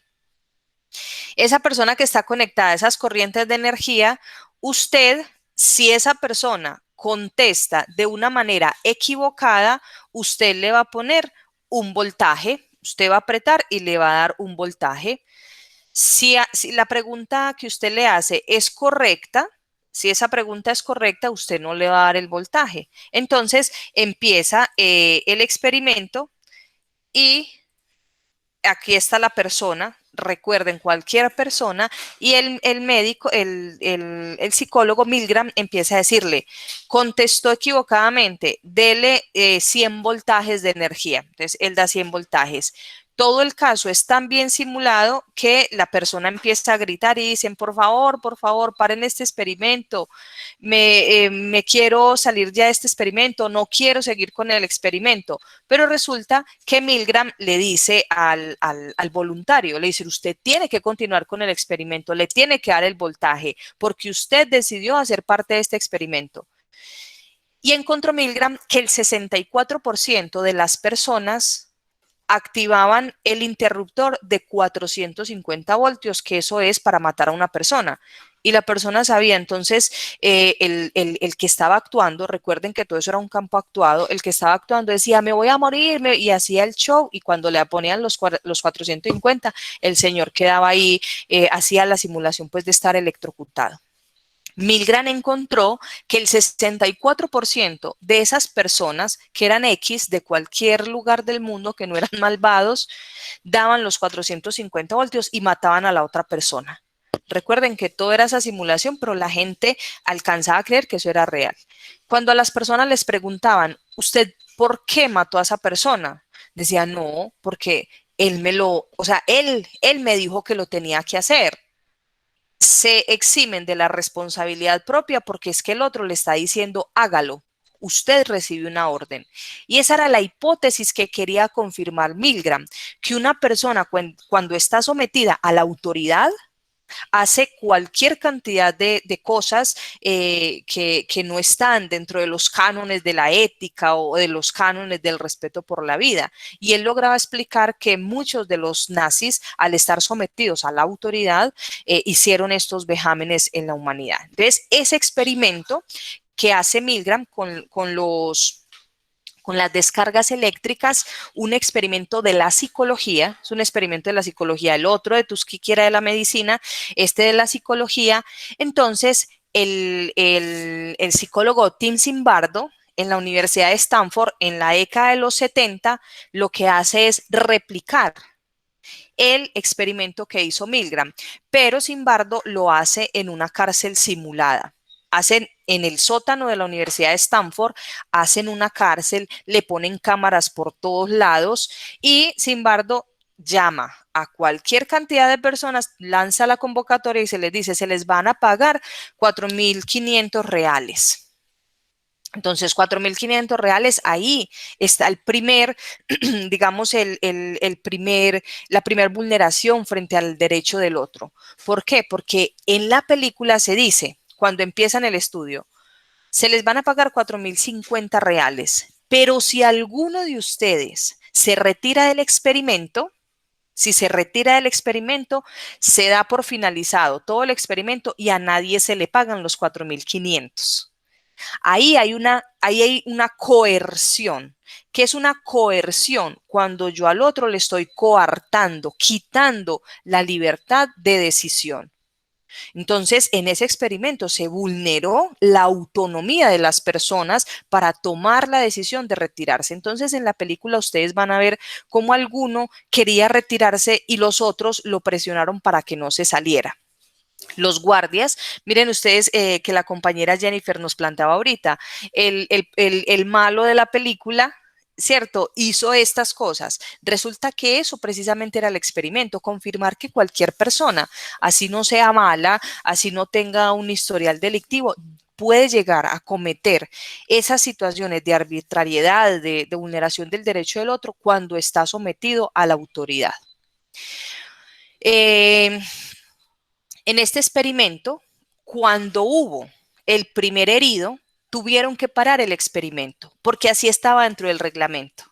Esa persona que está conectada a esas corrientes de energía, usted, si esa persona contesta de una manera equivocada, usted le va a poner un voltaje, usted va a apretar y le va a dar un voltaje. Si la pregunta que usted le hace es correcta, si esa pregunta es correcta, usted no le va a dar el voltaje. Entonces empieza el experimento y aquí está la persona, recuerden, cualquier persona, y el médico, el psicólogo Milgram empieza a decirle, contestó equivocadamente, dele 100 voltajes de energía. Entonces, él da 100 voltajes. todo el caso es tan bien simulado que la persona empieza a gritar y dicen, por favor, paren este experimento, me quiero salir ya de este experimento, no quiero seguir con el experimento. Pero resulta que Milgram le dice al voluntario, le dice, usted tiene que continuar con el experimento, le tiene que dar el voltaje, porque usted decidió hacer parte de este experimento. Y encontró Milgram que el 64% de las personas activaban el interruptor de 450 voltios, que eso es para matar a una persona. Y la persona sabía, entonces, el que estaba actuando, recuerden que todo eso era un campo actuado, el que estaba actuando decía, me voy a morir, y hacía el show, y cuando le ponían los 450, el señor quedaba ahí, hacía la simulación pues de estar electrocutado. Milgram encontró que el 64% de esas personas que eran X de cualquier lugar del mundo, que no eran malvados, daban los 450 voltios y mataban a la otra persona. Recuerden que todo era esa simulación, pero la gente alcanzaba a creer que eso era real. Cuando a las personas les preguntaban, ¿usted por qué mató a esa persona? Decía, no, porque él me dijo que lo tenía que hacer. Se eximen de la responsabilidad propia porque es que el otro le está diciendo hágalo, usted recibe una orden. Y esa era la hipótesis que quería confirmar Milgram, que una persona cuando está sometida a la autoridad hace cualquier cantidad de cosas que no están dentro de los cánones de la ética o de los cánones del respeto por la vida. Y él lograba explicar que muchos de los nazis, al estar sometidos a la autoridad, hicieron estos vejámenes en la humanidad. Entonces, ese experimento que hace Milgram con las descargas eléctricas, un experimento de la psicología, es un experimento de la psicología, el otro de Tuskegee era de la medicina, este de la psicología. Entonces, el psicólogo Tim Zimbardo, en la Universidad de Stanford, en la década de los 70, lo que hace es replicar el experimento que hizo Milgram, pero Zimbardo lo hace en una cárcel simulada. Hacen en el sótano de la Universidad de Stanford, hacen una cárcel, le ponen cámaras por todos lados y Zimbardo llama a cualquier cantidad de personas, lanza la convocatoria y se les dice, se les van a pagar 4.500 reales. Entonces, 4.500 reales, ahí está el primer, digamos, la primer vulneración frente al derecho del otro. ¿Por qué? Porque en la película se dice, cuando empiezan el estudio, se les van a pagar 4.050 reales, pero si alguno de ustedes se retira del experimento, si se retira del experimento, se da por finalizado todo el experimento y a nadie se le pagan los 4.500. Ahí hay una coerción. ¿Qué es una coerción? Cuando yo al otro le estoy coartando, quitando la libertad de decisión. Entonces, en ese experimento se vulneró la autonomía de las personas para tomar la decisión de retirarse. Entonces, en la película ustedes van a ver cómo alguno quería retirarse y los otros lo presionaron para que no se saliera. Los guardias, miren ustedes que la compañera Jennifer nos planteaba ahorita, el malo de la película, ¿cierto? Hizo estas cosas. Resulta que eso precisamente era el experimento, confirmar que cualquier persona, así no sea mala, así no tenga un historial delictivo, puede llegar a cometer esas situaciones de arbitrariedad, de vulneración del derecho del otro cuando está sometido a la autoridad. En este experimento, cuando hubo el primer herido, tuvieron que parar el experimento, porque así estaba dentro del reglamento.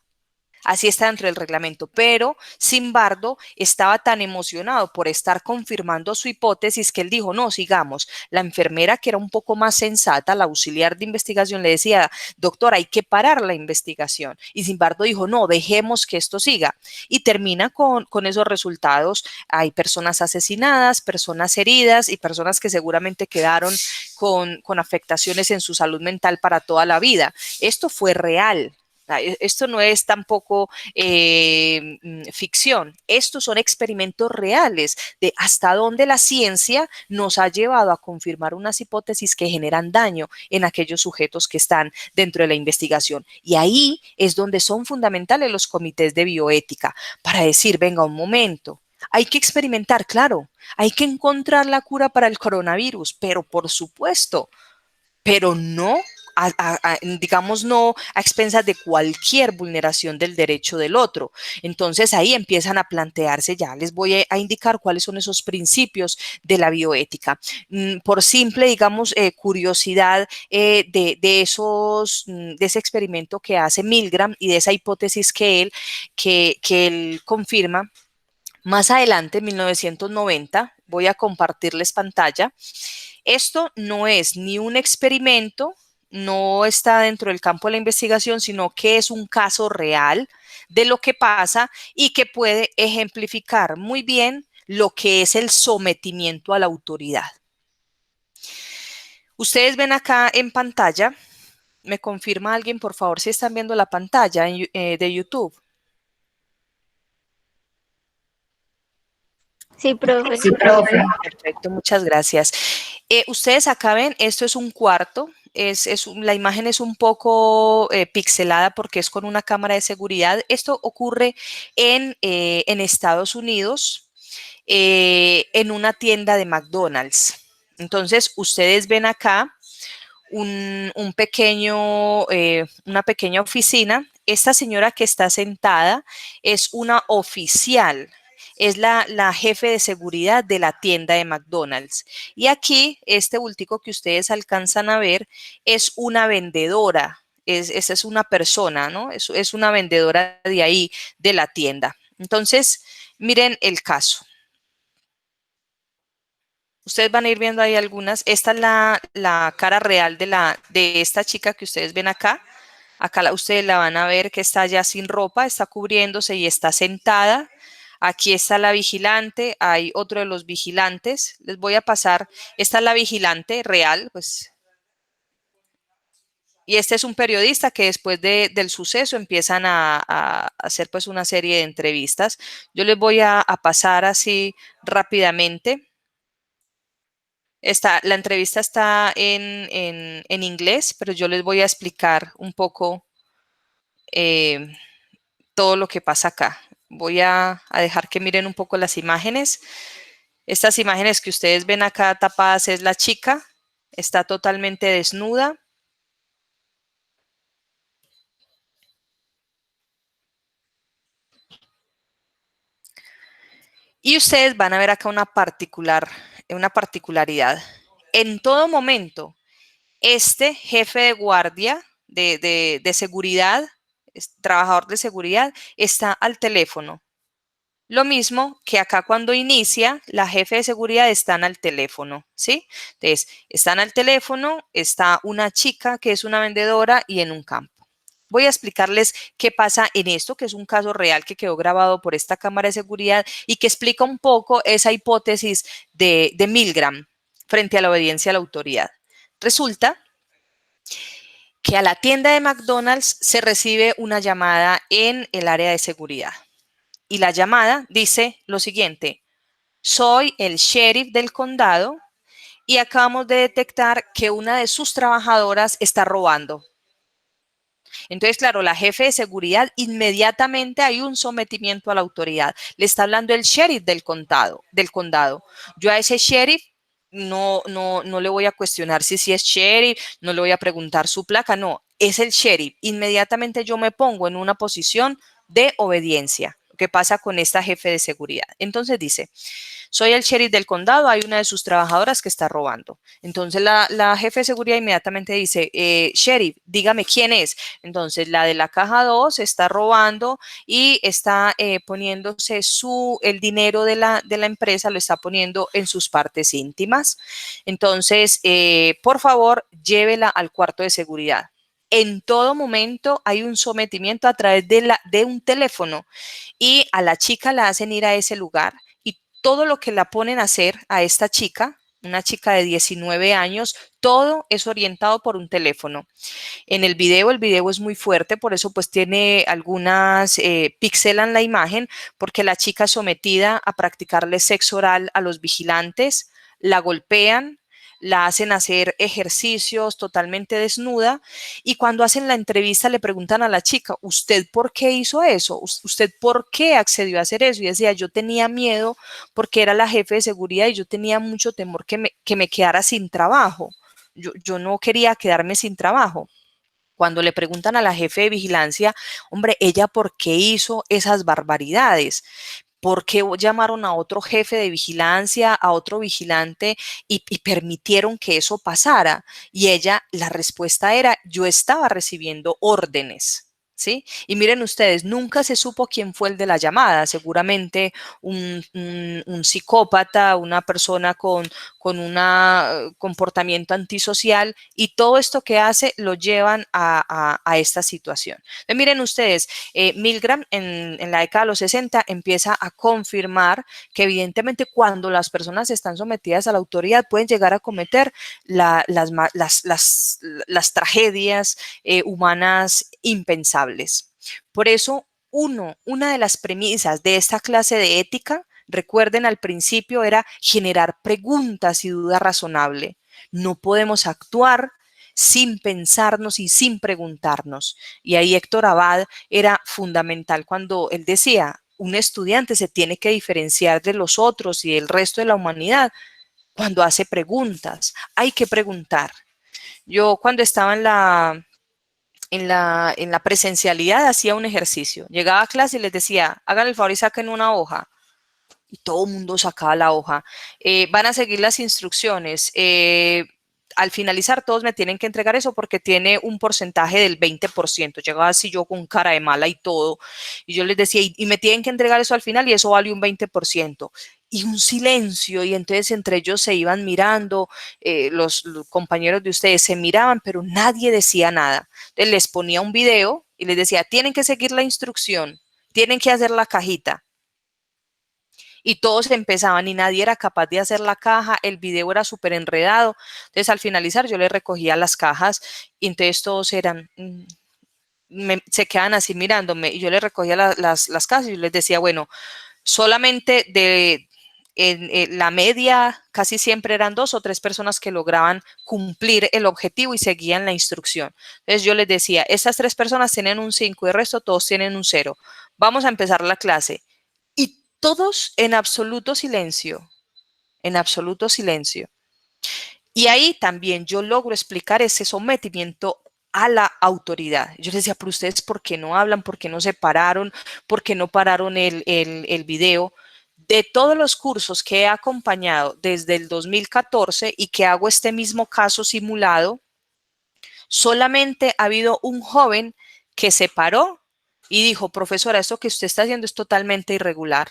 Así está dentro del reglamento, pero Zimbardo estaba tan emocionado por estar confirmando su hipótesis que él dijo, no, sigamos. La enfermera, que era un poco más sensata, la auxiliar de investigación, le decía, doctor, hay que parar la investigación. Y Zimbardo dijo, no, dejemos que esto siga. Y termina con esos resultados. Hay personas asesinadas, personas heridas y personas que seguramente quedaron con afectaciones en su salud mental para toda la vida. Esto fue real. Esto no es tampoco ficción, estos son experimentos reales de hasta dónde la ciencia nos ha llevado a confirmar unas hipótesis que generan daño en aquellos sujetos que están dentro de la investigación. Y ahí es donde son fundamentales los comités de bioética para decir, venga, un momento, hay que experimentar, claro, hay que encontrar la cura para el coronavirus, pero por supuesto, pero no, digamos, no a expensas de cualquier vulneración del derecho del otro. Entonces ahí empiezan a plantearse, ya les voy a indicar cuáles son esos principios de la bioética. Por simple, digamos, curiosidad de ese experimento que hace Milgram y de esa hipótesis que él confirma, más adelante, en 1990, voy a compartirles pantalla. Esto no es ni un experimento, no está dentro del campo de la investigación, sino que es un caso real de lo que pasa y que puede ejemplificar muy bien lo que es el sometimiento a la autoridad. Ustedes ven acá en pantalla, ¿me confirma alguien, por favor, si están viendo la pantalla de YouTube? Sí, profe. Sí, profe. Perfecto, muchas gracias. Ustedes acá ven, esto es un cuarto, la imagen es un poco pixelada porque es con una cámara de seguridad. Esto ocurre en Estados Unidos, en una tienda de McDonald's. Entonces, ustedes ven acá una pequeña oficina. Esta señora que está sentada es una oficial, es la jefe de seguridad de la tienda de McDonald's. Y aquí, este bultico que ustedes alcanzan a ver es una vendedora, esa es una persona, ¿no? Es una vendedora de ahí, de la tienda. Entonces, miren el caso. Ustedes van a ir viendo ahí algunas. Esta es la cara real de esta chica que ustedes ven acá. Acá ustedes la van a ver que está ya sin ropa, está cubriéndose y está sentada. Aquí está la vigilante, hay otro de los vigilantes. Les voy a pasar, esta es la vigilante real, pues. Y este es un periodista que después del suceso empiezan a hacer pues una serie de entrevistas. Yo les voy a pasar así rápidamente. La entrevista está en inglés, pero yo les voy a explicar un poco todo lo que pasa acá. Voy a dejar que miren un poco las imágenes. Estas imágenes que ustedes ven acá tapadas es la chica, está totalmente desnuda. Y ustedes van a ver acá una particularidad. En todo momento, este jefe de guardia de seguridad, trabajador de seguridad, está al teléfono. Lo mismo que acá cuando inicia, la jefe de seguridad están al teléfono, ¿sí? Entonces, están al teléfono, está una chica que es una vendedora y en un campo. Voy a explicarles qué pasa en esto, que es un caso real que quedó grabado por esta cámara de seguridad y que explica un poco esa hipótesis de Milgram frente a la obediencia a la autoridad. Resulta que a la tienda de McDonald's se recibe una llamada en el área de seguridad. Y la llamada dice lo siguiente: soy el sheriff del condado y acabamos de detectar que una de sus trabajadoras está robando. Entonces, claro, la jefe de seguridad inmediatamente hay un sometimiento a la autoridad. Le está hablando el sheriff del condado. Yo a ese sheriff no le voy a cuestionar si es sheriff, no le voy a preguntar su placa, no, es el sheriff. Inmediatamente yo me pongo en una posición de obediencia. ¿Qué pasa con esta jefe de seguridad? Entonces dice, soy el sheriff del condado, hay una de sus trabajadoras que está robando. Entonces la jefe de seguridad inmediatamente dice, sheriff, dígame quién es. Entonces la de la caja 2 está robando y está poniéndose el dinero de la empresa, lo está poniendo en sus partes íntimas. Entonces, por favor, llévela al cuarto de seguridad. En todo momento hay un sometimiento a través de un teléfono y a la chica la hacen ir a ese lugar y todo lo que la ponen a hacer a esta chica una chica de 19 años, todo es orientado por un teléfono. En el video es muy fuerte, por eso pues tiene algunas, pixelan la imagen, porque la chica es sometida a practicarle sexo oral a los vigilantes, la golpean, la hacen hacer ejercicios totalmente desnuda y cuando hacen la entrevista le preguntan a la chica, ¿usted por qué hizo eso? ¿Usted por qué accedió a hacer eso? Y decía, yo tenía miedo porque era la jefe de seguridad y yo tenía mucho temor que me quedara sin trabajo. Yo no quería quedarme sin trabajo. Cuando le preguntan a la jefe de vigilancia, hombre, ¿ella por qué hizo esas barbaridades? ¿Por qué llamaron a otro jefe de vigilancia, a otro vigilante y permitieron que eso pasara? Y ella, la respuesta era, yo estaba recibiendo órdenes. ¿Sí? Y miren ustedes, nunca se supo quién fue el de la llamada, seguramente un psicópata, una persona con un comportamiento antisocial y todo esto que hace lo llevan a esta situación. Entonces, miren ustedes, Milgram en la década de los 60 empieza a confirmar que evidentemente cuando las personas están sometidas a la autoridad pueden llegar a cometer las tragedias humanas impensables. Por eso, una de las premisas de esta clase de ética, recuerden al principio, era generar preguntas y duda razonable. No podemos actuar sin pensarnos y sin preguntarnos. Y ahí Héctor Abad era fundamental cuando él decía, un estudiante se tiene que diferenciar de los otros y del resto de la humanidad cuando hace preguntas. Hay que preguntar. Yo cuando estaba en la presencialidad hacía un ejercicio. Llegaba a clase y les decía, hagan el favor y saquen una hoja. Y todo el mundo sacaba la hoja. Van a seguir las instrucciones. Al finalizar todos me tienen que entregar eso porque tiene un porcentaje del 20%. Llegaba así yo con cara de mala y todo. Y yo les decía, y me tienen que entregar eso al final y eso vale un 20%. Y un silencio, y entonces entre ellos se iban mirando, los compañeros de ustedes se miraban, pero nadie decía nada. Entonces les ponía un video y les decía, tienen que seguir la instrucción, tienen que hacer la cajita y todos empezaban y nadie era capaz de hacer la caja, el video era súper enredado. Entonces al finalizar yo les recogía las cajas y entonces todos eran, se quedan así mirándome y yo les recogía las cajas y yo les decía, bueno, solamente en la media casi siempre eran 2 o 3 personas que lograban cumplir el objetivo y seguían la instrucción. Entonces yo les decía, estas 3 personas tienen un 5 y el resto todos tienen un 0. Vamos a empezar la clase. Y todos en absoluto silencio, en absoluto silencio. Y ahí también yo logro explicar ese sometimiento a la autoridad. Yo les decía, pero ustedes, ¿por qué no hablan? ¿Por qué no se pararon? ¿Por qué no pararon el video? De todos los cursos que he acompañado desde el 2014 y que hago este mismo caso simulado, solamente ha habido un joven que se paró y dijo, profesora, esto que usted está haciendo es totalmente irregular.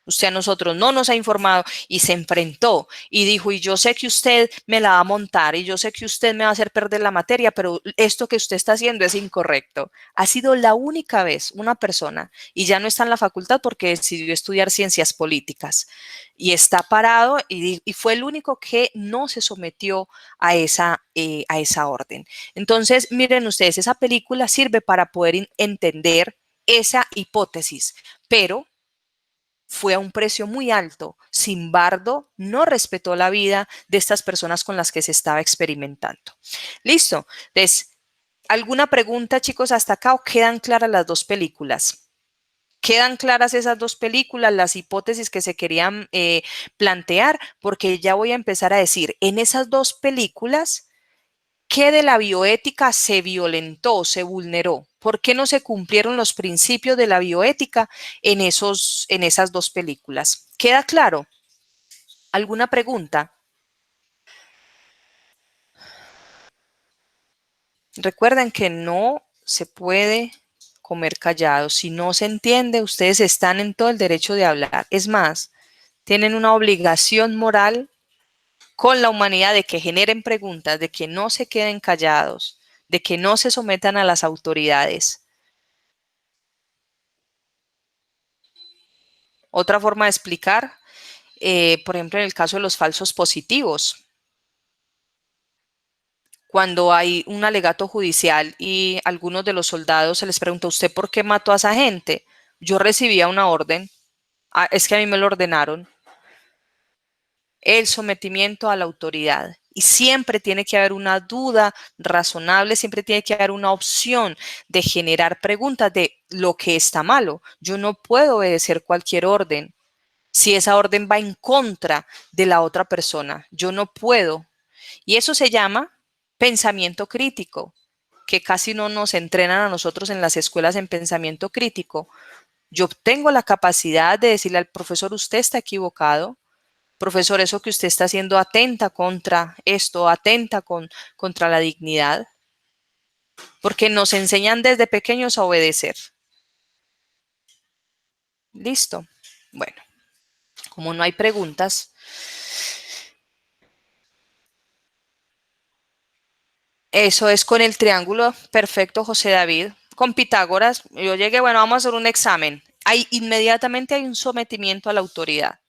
Usted a nosotros no nos ha informado y se enfrentó y dijo, y yo sé que usted me la va a montar y yo sé que usted me va a hacer perder la materia, pero esto que usted está haciendo es incorrecto. Ha sido la única vez una persona y ya no está en la facultad porque decidió estudiar ciencias políticas y está parado y fue el único que no se sometió a esa orden. Entonces, miren ustedes, esa película sirve para poder entender esa hipótesis, pero fue a un precio muy alto. Sin embargo, no respetó la vida de estas personas con las que se estaba experimentando. Listo. Entonces, ¿alguna pregunta, chicos, hasta acá o quedan claras las dos películas? ¿Quedan claras esas dos películas, las hipótesis que se querían plantear? Porque ya voy a empezar a decir, en esas dos películas, ¿qué de la bioética se violentó, se vulneró? ¿Por qué no se cumplieron los principios de la bioética en esas dos películas? ¿Queda claro? ¿Alguna pregunta? Recuerden que no se puede comer callado. Si no se entiende, ustedes están en todo el derecho de hablar. Es más, tienen una obligación moral con la humanidad de que generen preguntas, de que no se queden callados, de que no se sometan a las autoridades. Otra forma de explicar Por ejemplo, en el caso de los falsos positivos, cuando hay un alegato judicial y algunos de los soldados se les pregunta, ¿usted por qué mató a esa gente? Yo recibía una orden, es que a mí me lo ordenaron. El sometimiento a la autoridad. Y siempre tiene que haber una duda razonable, siempre tiene que haber una opción de generar preguntas de lo que está malo. Yo no puedo obedecer cualquier orden si esa orden va en contra de la otra persona. Yo no puedo. Y eso se llama pensamiento crítico, que casi no nos entrenan a nosotros en las escuelas en pensamiento crítico. Yo tengo la capacidad de decirle al profesor, usted está equivocado. Profesor, eso que usted está haciendo atenta contra esto, contra la dignidad, porque nos enseñan desde pequeños a obedecer. Listo. Bueno, como no hay preguntas, eso es con el triángulo perfecto, José David. Con Pitágoras, yo llegué, bueno, vamos a hacer un examen. Inmediatamente hay un sometimiento a la autoridad.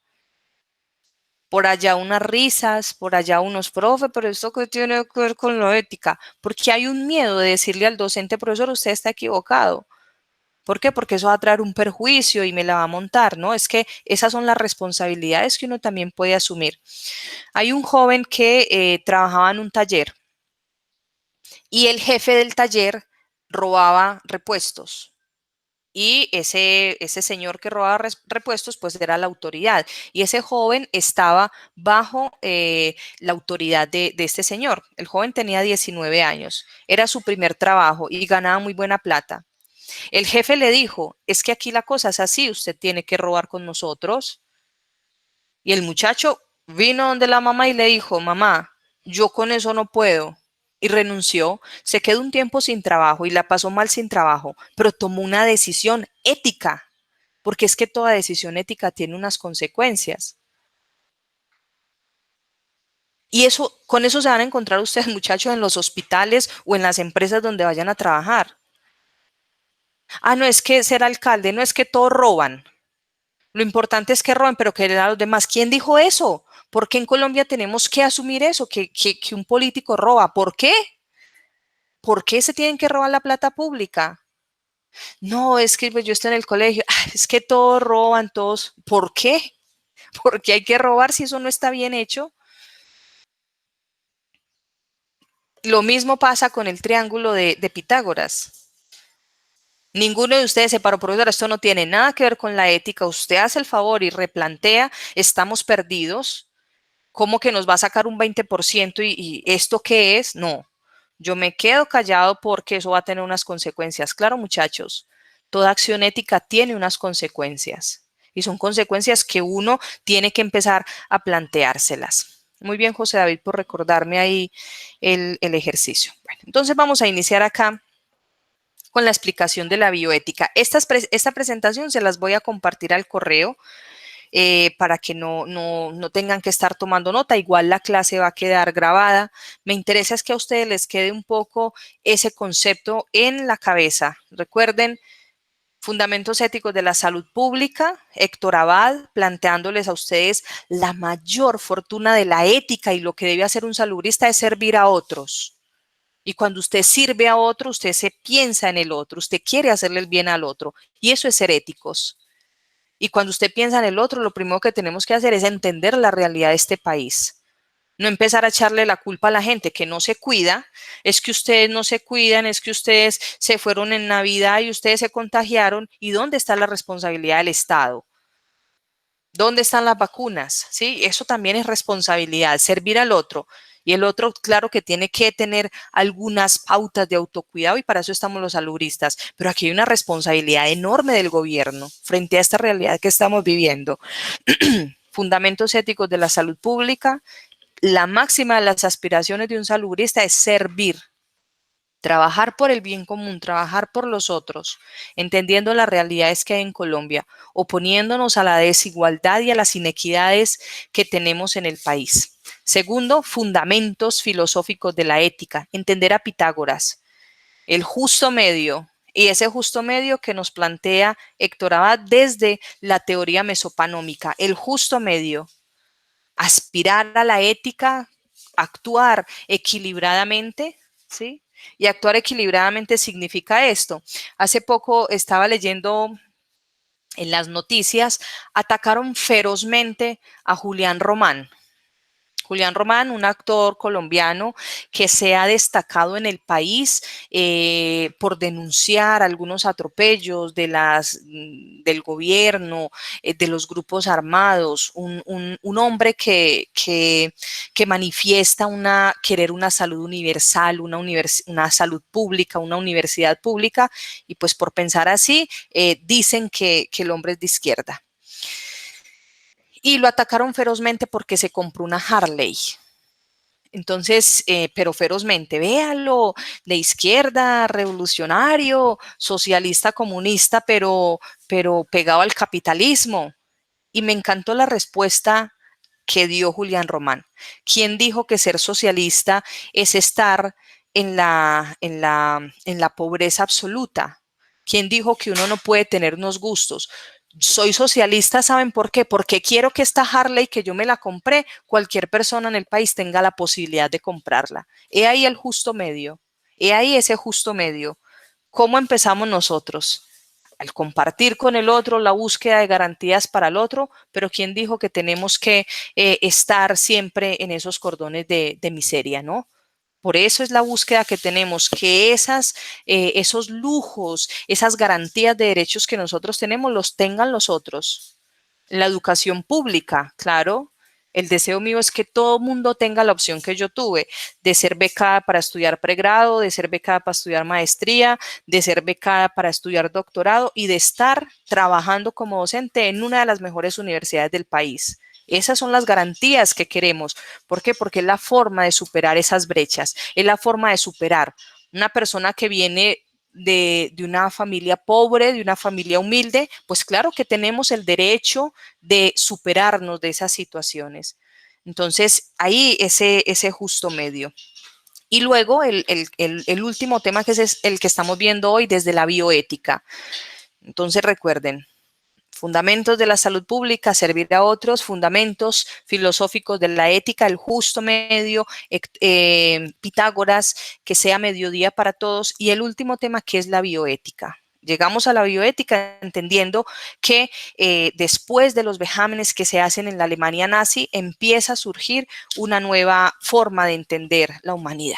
Por allá unas risas, por allá unos profe, pero esto que tiene que ver con la ética, porque hay un miedo de decirle al docente, profesor, usted está equivocado. ¿Por qué? Porque eso va a traer un perjuicio y me la va a montar, ¿no? Es que esas son las responsabilidades que uno también puede asumir. Hay un joven que trabajaba en un taller y el jefe del taller robaba repuestos. Y ese señor que robaba repuestos, pues era la autoridad. Y ese joven estaba bajo la autoridad de este señor. El joven tenía 19 años. Era su primer trabajo y ganaba muy buena plata. El jefe le dijo, es que aquí la cosa es así, usted tiene que robar con nosotros. Y el muchacho vino donde la mamá y le dijo, mamá, yo con eso no puedo. Y renunció, se quedó un tiempo sin trabajo y la pasó mal sin trabajo, pero tomó una decisión ética, porque es que toda decisión ética tiene unas consecuencias. Y eso, con eso se van a encontrar ustedes, muchachos, en los hospitales o en las empresas donde vayan a trabajar. Ah, no es que ser alcalde, no es que todos roban. Lo importante es que roben, pero que a los demás. ¿Quién dijo eso? ¿Por qué en Colombia tenemos que asumir eso? Que un político roba. ¿Por qué? ¿Por qué se tienen que robar la plata pública? No, es que pues, yo estoy en el colegio. Es que todos roban, todos. ¿Por qué? ¿Por qué hay que robar si eso no está bien hecho? Lo mismo pasa con el triángulo de Pitágoras. Ninguno de ustedes se paró, profesor, esto no tiene nada que ver con la ética. Usted hace el favor y replantea, estamos perdidos. ¿Cómo que nos va a sacar un 20% y esto qué es? No, yo me quedo callado porque eso va a tener unas consecuencias. Claro, muchachos, toda acción ética tiene unas consecuencias y son consecuencias que uno tiene que empezar a planteárselas. Muy bien, José David, por recordarme ahí el ejercicio. Bueno, entonces vamos a iniciar acá con la explicación de la bioética. Esta presentación se las voy a compartir al correo para que no tengan que estar tomando nota. Igual la clase va a quedar grabada. Me interesa es que a ustedes les quede un poco ese concepto en la cabeza. Recuerden, Fundamentos Éticos de la Salud Pública, Héctor Abad, planteándoles a ustedes la mayor fortuna de la ética y lo que debe hacer un salubrista es servir a otros. Y cuando usted sirve a otro, usted se piensa en el otro, usted quiere hacerle el bien al otro. Y eso es ser éticos. Y cuando usted piensa en el otro, lo primero que tenemos que hacer es entender la realidad de este país. No empezar a echarle la culpa a la gente que no se cuida, es que ustedes no se cuidan, es que ustedes se fueron en Navidad y ustedes se contagiaron. ¿Y dónde está la responsabilidad del Estado? ¿Dónde están las vacunas? ¿Sí? Eso también es responsabilidad, servir al otro. Y el otro, claro que tiene que tener algunas pautas de autocuidado y para eso estamos los salubristas. Pero aquí hay una responsabilidad enorme del gobierno frente a esta realidad que estamos viviendo. Fundamentos éticos de la salud pública. La máxima de las aspiraciones de un salubrista es servir. Trabajar por el bien común, trabajar por los otros, entendiendo las realidades que hay en Colombia, oponiéndonos a la desigualdad y a las inequidades que tenemos en el país. Segundo, fundamentos filosóficos de la ética, entender a Pitágoras, el justo medio, y ese justo medio que nos plantea Héctor Abad desde la teoría mesopanómica, el justo medio. aspirar a la ética, actuar equilibradamente, ¿sí? Y actuar equilibradamente significa esto. Hace poco estaba leyendo en las noticias, atacaron ferozmente a Julián Román. Julián Román, un actor colombiano que se ha destacado en el país por denunciar algunos atropellos del gobierno, de los grupos armados, un hombre que manifiesta querer una salud universal, una salud pública, una universidad pública, y pues por pensar así, dicen que el hombre es de izquierda. Y lo atacaron ferozmente porque se compró una Harley. Entonces, pero ferozmente, véalo, de izquierda, revolucionario, socialista, comunista, pero pegado al capitalismo. Y me encantó la respuesta que dio Julián Román. ¿Quién dijo que ser socialista es estar en la pobreza absoluta? ¿Quién dijo que uno no puede tener unos gustos? Soy socialista, ¿saben por qué? Porque quiero que esta Harley que yo me la compré, cualquier persona en el país tenga la posibilidad de comprarla. He ahí el justo medio. He ahí ese justo medio. ¿Cómo empezamos nosotros? Al compartir con el otro, la búsqueda de garantías para el otro, pero ¿quién dijo que tenemos que estar siempre en esos cordones de miseria, no? Por eso es la búsqueda que tenemos, que esos lujos, esas garantías de derechos que nosotros tenemos, los tengan los otros. La educación pública, claro. El deseo mío es que todo mundo tenga la opción que yo tuve, de ser becada para estudiar pregrado, de ser becada para estudiar maestría, de ser becada para estudiar doctorado y de estar trabajando como docente en una de las mejores universidades del país. Esas son las garantías que queremos. ¿Por qué? Porque es la forma de superar esas brechas, es la forma de superar. Una persona que viene de una familia pobre, de una familia humilde, pues claro que tenemos el derecho de superarnos de esas situaciones. Entonces, ahí ese justo medio. Y luego el último tema que es el que estamos viendo hoy desde la bioética. Entonces, recuerden, fundamentos de la salud pública, servir a otros, fundamentos filosóficos de la ética, el justo medio, Pitágoras, que sea mediodía para todos, y el último tema que es la bioética. Llegamos a la bioética entendiendo que después de los vejámenes que se hacen en la Alemania nazi, empieza a surgir una nueva forma de entender la humanidad.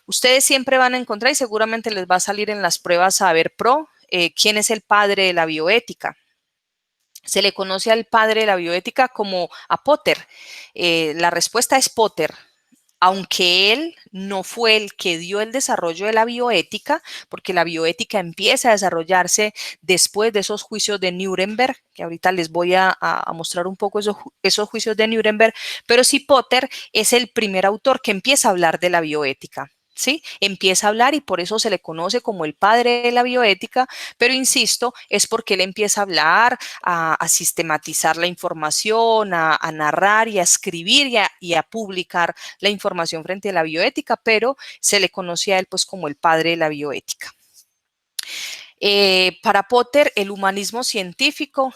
Ustedes siempre van a encontrar y seguramente les va a salir en las pruebas Saber Pro, quién es el padre de la bioética. Se le conoce al padre de la bioética como a Potter. La respuesta es Potter. Aunque él no fue el que dio el desarrollo de la bioética, porque la bioética empieza a desarrollarse después de esos juicios de Nuremberg, que ahorita les voy a mostrar un poco esos juicios de Nuremberg, pero sí Potter es el primer autor que empieza a hablar de la bioética. ¿Sí? Empieza a hablar y por eso se le conoce como el padre de la bioética, pero insisto, es porque él empieza a hablar, a sistematizar la información, a narrar y a escribir y a publicar la información frente a la bioética, pero se le conocía a él pues como el padre de la bioética. Para Potter, el humanismo científico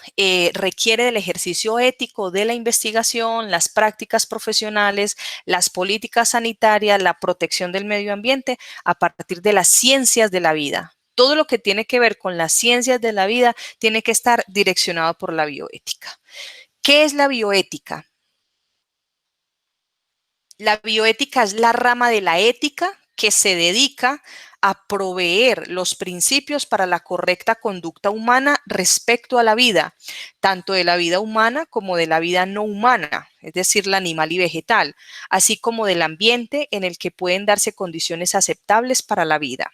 requiere del ejercicio ético de la investigación, las prácticas profesionales, las políticas sanitarias, la protección del medio ambiente a partir de las ciencias de la vida. Todo lo que tiene que ver con las ciencias de la vida tiene que estar direccionado por la bioética. ¿Qué es la bioética? La bioética es la rama de la ética que se dedica a proveer los principios para la correcta conducta humana respecto a la vida, tanto de la vida humana como de la vida no humana, es decir, la animal y vegetal, así como del ambiente en el que pueden darse condiciones aceptables para la vida.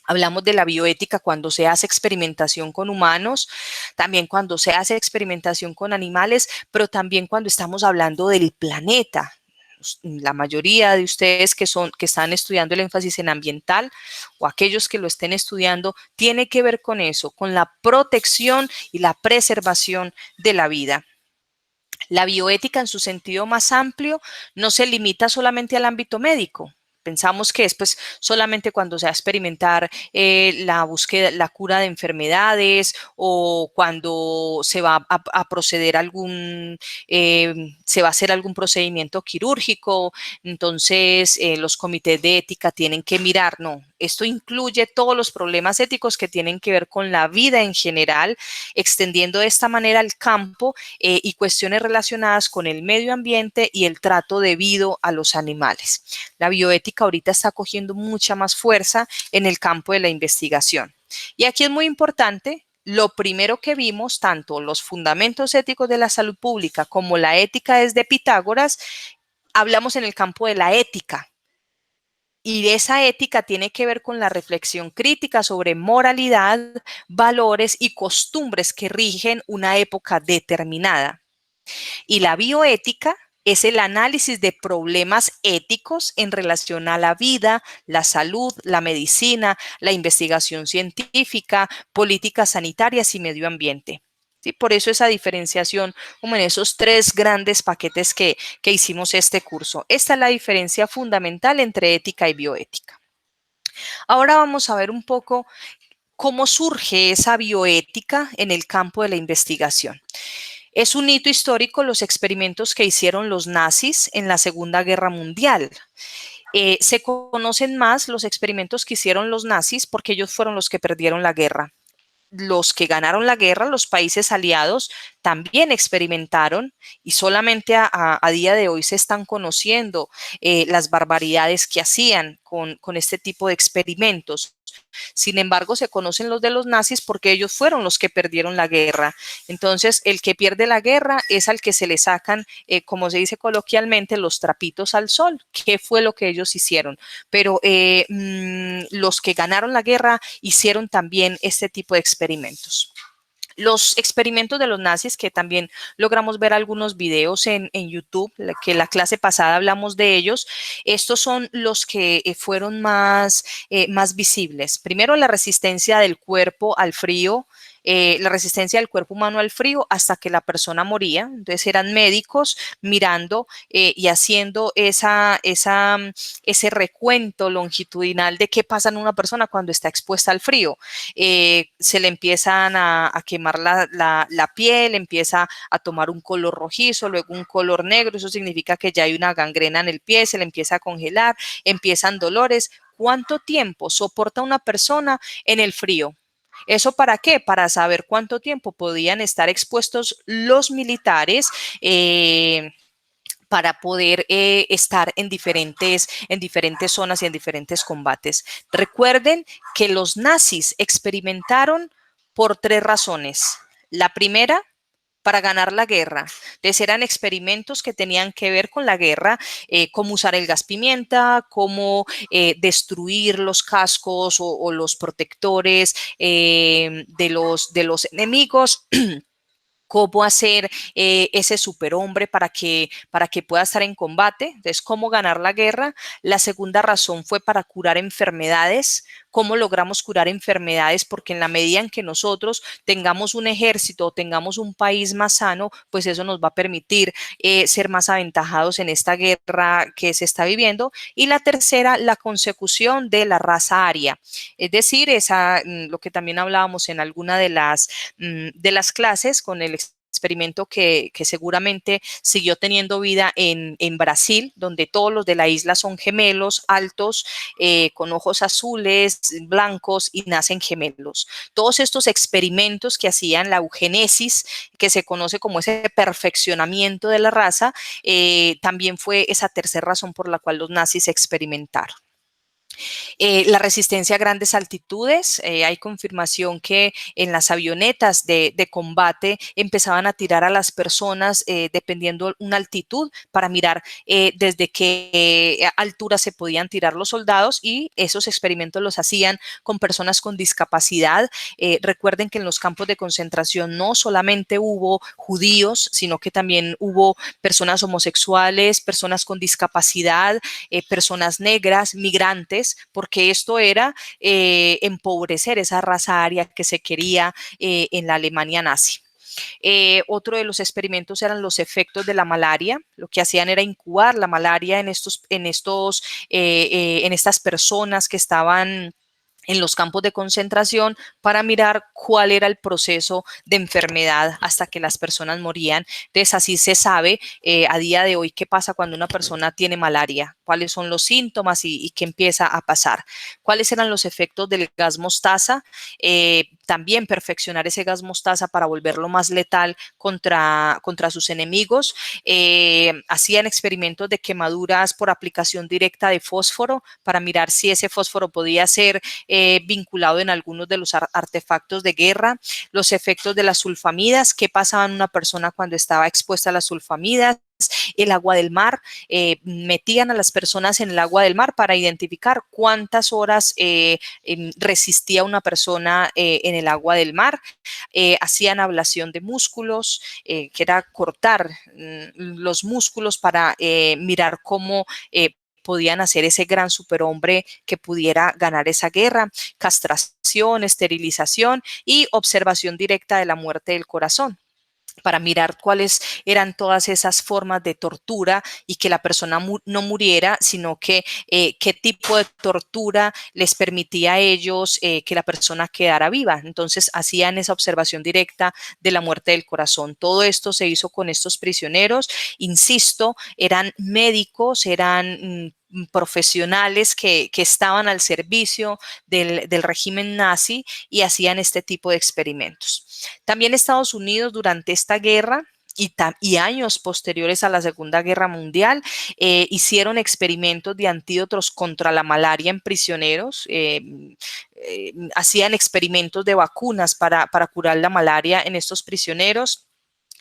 Hablamos de la bioética cuando se hace experimentación con humanos, también cuando se hace experimentación con animales, pero también cuando estamos hablando del planeta. La mayoría de ustedes que están estudiando el énfasis en ambiental o aquellos que lo estén estudiando, tiene que ver con eso, con la protección y la preservación de la vida. La bioética en su sentido más amplio no se limita solamente al ámbito médico, Pensamos que es pues solamente cuando se va a experimentar la búsqueda, la cura de enfermedades o cuando se va a proceder se va a hacer algún procedimiento quirúrgico. Entonces los comités de ética tienen que mirar, no, esto incluye todos los problemas éticos que tienen que ver con la vida en general, extendiendo de esta manera el campo y cuestiones relacionadas con el medio ambiente y el trato debido a los animales. La bioética ahorita está cogiendo mucha más fuerza en el campo de la investigación. Y aquí es muy importante, lo primero que vimos, tanto los fundamentos éticos de la salud pública como la ética desde Pitágoras, hablamos en el campo de la ética. Y esa ética tiene que ver con la reflexión crítica sobre moralidad, valores y costumbres que rigen una época determinada. Y la bioética es el análisis de problemas éticos en relación a la vida, la salud, la medicina, la investigación científica, políticas sanitarias y medio ambiente. ¿Sí? Por eso esa diferenciación, como en esos tres grandes paquetes que hicimos este curso. Esta es la diferencia fundamental entre ética y bioética. Ahora vamos a ver un poco cómo surge esa bioética en el campo de la investigación. Es un hito histórico los experimentos que hicieron los nazis en la Segunda Guerra Mundial. Se conocen más los experimentos que hicieron los nazis porque ellos fueron los que perdieron la guerra. Los que ganaron la guerra, los países aliados, también experimentaron y solamente a día de hoy se están conociendo las barbaridades que hacían con este tipo de experimentos. Sin embargo, se conocen los de los nazis porque ellos fueron los que perdieron la guerra. Entonces, el que pierde la guerra es al que se le sacan, como se dice coloquialmente, los trapitos al sol. ¿Qué fue lo que ellos hicieron? Pero los que ganaron la guerra hicieron también este tipo de experimentos. Los experimentos de los nazis, que también logramos ver algunos videos en YouTube, que la clase pasada hablamos de ellos, estos son los que fueron más visibles. Primero, la resistencia del cuerpo al frío, la resistencia del cuerpo humano al frío hasta que la persona moría. Entonces eran médicos mirando y haciendo ese recuento longitudinal de qué pasa en una persona cuando está expuesta al frío. Se le empiezan a quemar la piel, empieza a tomar un color rojizo, luego un color negro, eso significa que ya hay una gangrena en el pie, se le empieza a congelar, empiezan dolores. ¿Cuánto tiempo soporta una persona en el frío? ¿Eso para qué? Para saber cuánto tiempo podían estar expuestos los militares para poder estar en diferentes zonas y en diferentes combates. Recuerden que los nazis experimentaron por tres razones. La primera, para ganar la guerra. Entonces eran experimentos que tenían que ver con la guerra, cómo usar el gas pimienta, cómo destruir los cascos o los protectores de los enemigos. Cómo hacer ese superhombre para que pueda estar en combate. Entonces, cómo ganar la guerra. La segunda razón fue para curar enfermedades. ¿Cómo logramos curar enfermedades? Porque en la medida en que nosotros tengamos un ejército o tengamos un país más sano, pues eso nos va a permitir ser más aventajados en esta guerra que se está viviendo. Y la tercera, la consecución de la raza aria. Es decir, lo que también hablábamos en alguna de las clases con el experimento que seguramente siguió teniendo vida en Brasil, donde todos los de la isla son gemelos, altos, con ojos azules, blancos y nacen gemelos. Todos estos experimentos que hacían, la eugenesis, que se conoce como ese perfeccionamiento de la raza, también fue esa tercera razón por la cual los nazis experimentaron. La resistencia a grandes altitudes, hay confirmación que en las avionetas de combate empezaban a tirar a las personas dependiendo una altitud para mirar desde qué altura se podían tirar los soldados, y esos experimentos los hacían con personas con discapacidad. Recuerden que en los campos de concentración no solamente hubo judíos, sino que también hubo personas homosexuales, personas con discapacidad, personas negras, migrantes, porque esto era empobrecer esa raza aria que se quería en la Alemania nazi. Otro de los experimentos eran los efectos de la malaria. Lo que hacían era incubar la malaria en estas personas que estaban en los campos de concentración para mirar cuál era el proceso de enfermedad hasta que las personas morían. Entonces, así se sabe a día de hoy qué pasa cuando una persona tiene malaria, cuáles son los síntomas y qué empieza a pasar. ¿Cuáles eran los efectos del gas mostaza? También perfeccionar ese gas mostaza para volverlo más letal contra sus enemigos. Hacían experimentos de quemaduras por aplicación directa de fósforo para mirar si ese fósforo podía ser vinculado en algunos de los artefactos de guerra, los efectos de las sulfamidas, qué pasaba en una persona cuando estaba expuesta a las sulfamidas, el agua del mar, metían a las personas en el agua del mar para identificar cuántas horas resistía una persona en el agua del mar, hacían ablación de músculos, que era cortar los músculos para mirar cómo podían hacer ese gran superhombre que pudiera ganar esa guerra, castración, esterilización y observación directa de la muerte del corazón, para mirar cuáles eran todas esas formas de tortura y que la persona no muriera, sino que qué tipo de tortura les permitía a ellos que la persona quedara viva. Entonces hacían esa observación directa de la muerte del corazón. Todo esto se hizo con estos prisioneros. Insisto, eran médicos, eran profesionales que estaban al servicio del régimen nazi y hacían este tipo de experimentos. También Estados Unidos durante esta guerra y años posteriores a la Segunda Guerra Mundial hicieron experimentos de antídotos contra la malaria en prisioneros, hacían experimentos de vacunas para curar la malaria en estos prisioneros,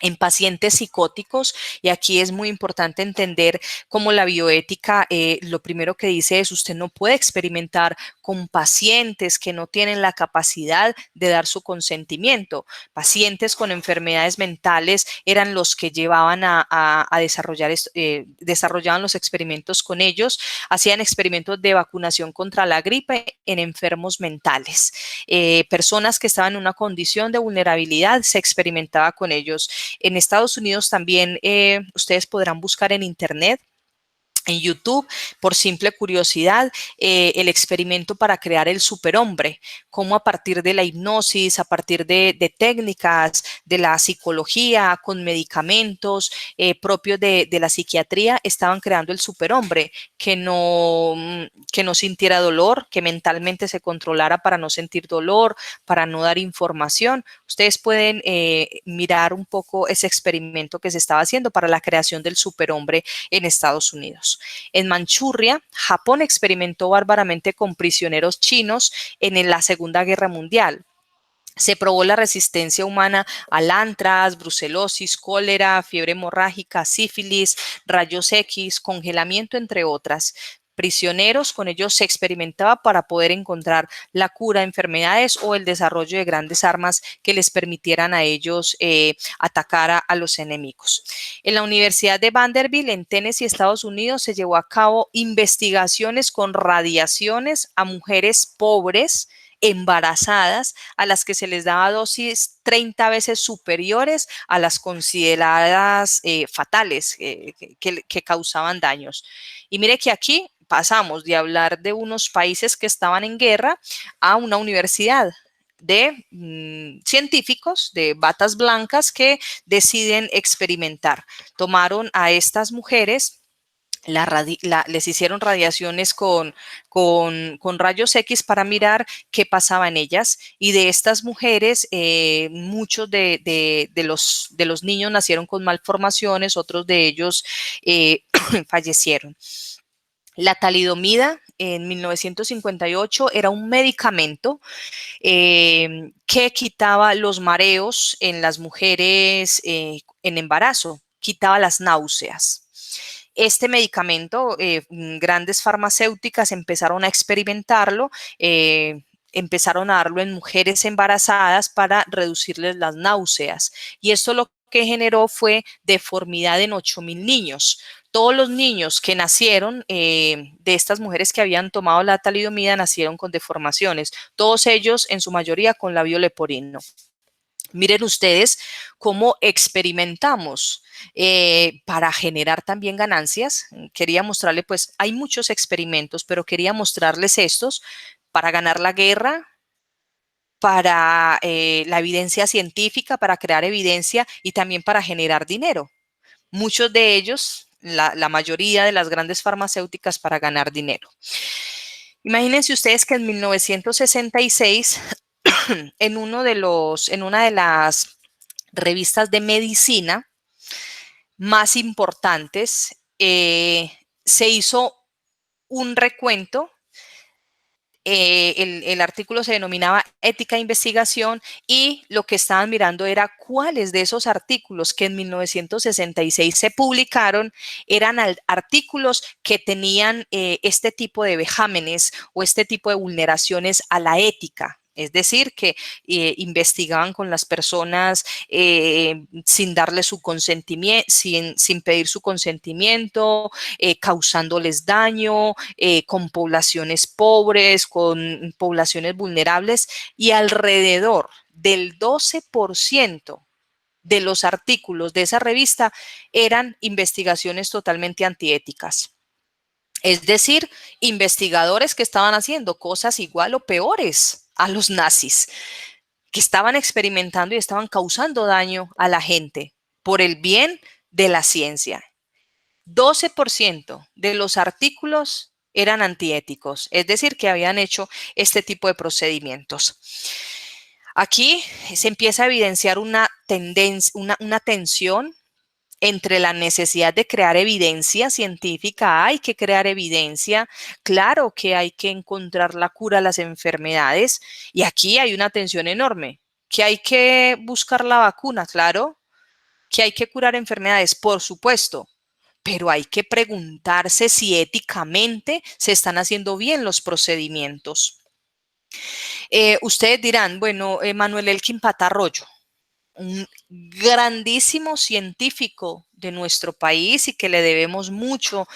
en pacientes psicóticos, y aquí es muy importante entender cómo la bioética lo primero que dice es usted no puede experimentar con pacientes que no tienen la capacidad de dar su consentimiento. Pacientes con enfermedades mentales eran los que llevaban a desarrollar, desarrollaban los experimentos con ellos, hacían experimentos de vacunación contra la gripe en enfermos mentales. Personas que estaban en una condición de vulnerabilidad, se experimentaba con ellos. En Estados Unidos también ustedes podrán buscar en internet, en YouTube, por simple curiosidad, el experimento para crear el superhombre, cómo a partir de la hipnosis, a partir de técnicas de la psicología, con medicamentos propios de la psiquiatría, estaban creando el superhombre, que no sintiera dolor, que mentalmente se controlara para no sentir dolor, para no dar información. Ustedes pueden mirar un poco ese experimento que se estaba haciendo para la creación del superhombre en Estados Unidos. En Manchuria, Japón experimentó bárbaramente con prisioneros chinos en la Segunda Guerra Mundial. Se probó la resistencia humana al antrax, brucelosis, cólera, fiebre hemorrágica, sífilis, rayos X, congelamiento, entre otras. Prisioneros, con ellos se experimentaba para poder encontrar la cura de enfermedades o el desarrollo de grandes armas que les permitieran a ellos atacar a los enemigos. En la Universidad de Vanderbilt, en Tennessee, Estados Unidos, se llevó a cabo investigaciones con radiaciones a mujeres pobres, embarazadas, a las que se les daba dosis 30 veces superiores a las consideradas fatales, que causaban daños. Y mire que aquí pasamos de hablar de unos países que estaban en guerra a una universidad de científicos, de batas blancas que deciden experimentar. Tomaron a estas mujeres, les hicieron radiaciones con rayos X para mirar qué pasaba en ellas, y de estas mujeres muchos de los niños nacieron con malformaciones, otros de ellos fallecieron. La talidomida en 1958 era un medicamento que quitaba los mareos en las mujeres en embarazo, quitaba las náuseas. Este medicamento, grandes farmacéuticas empezaron a experimentarlo, empezaron a darlo en mujeres embarazadas para reducirles las náuseas, y esto lo que generó fue deformidad en 8,000 niños. Todos los niños que nacieron de estas mujeres que habían tomado la talidomida nacieron con deformaciones, todos ellos en su mayoría con labio leporino. Miren ustedes cómo experimentamos para generar también ganancias. Quería mostrarles, pues hay muchos experimentos, pero quería mostrarles estos para ganar la guerra, para la evidencia científica, para crear evidencia y también para generar dinero. Muchos de ellos, la mayoría de las grandes farmacéuticas para ganar dinero. Imagínense ustedes que en 1966, en una de las revistas de medicina más importantes, se hizo un recuento. El artículo se denominaba Ética e Investigación y lo que estaban mirando era cuáles de esos artículos que en 1966 se publicaron eran artículos que tenían este tipo de vejámenes o este tipo de vulneraciones a la ética. Es decir, que investigaban con las personas sin darle su consentimiento, sin pedir su consentimiento, causándoles daño, con poblaciones pobres, con poblaciones vulnerables, y alrededor del 12% de los artículos de esa revista eran investigaciones totalmente antiéticas. Es decir, investigadores que estaban haciendo cosas igual o peores a los nazis, que estaban experimentando y estaban causando daño a la gente por el bien de la ciencia. 12% de los artículos eran antiéticos, es decir, que habían hecho este tipo de procedimientos. Aquí se empieza a evidenciar una tendencia, una tensión entre la necesidad de crear evidencia científica. Hay que crear evidencia, claro que hay que encontrar la cura a las enfermedades, y aquí hay una tensión enorme, que hay que buscar la vacuna, claro, que hay que curar enfermedades, por supuesto, pero hay que preguntarse si éticamente se están haciendo bien los procedimientos. Ustedes dirán, bueno, Manuel Elkin Patarroyo, un grandísimo científico de nuestro país y que le debemos mucho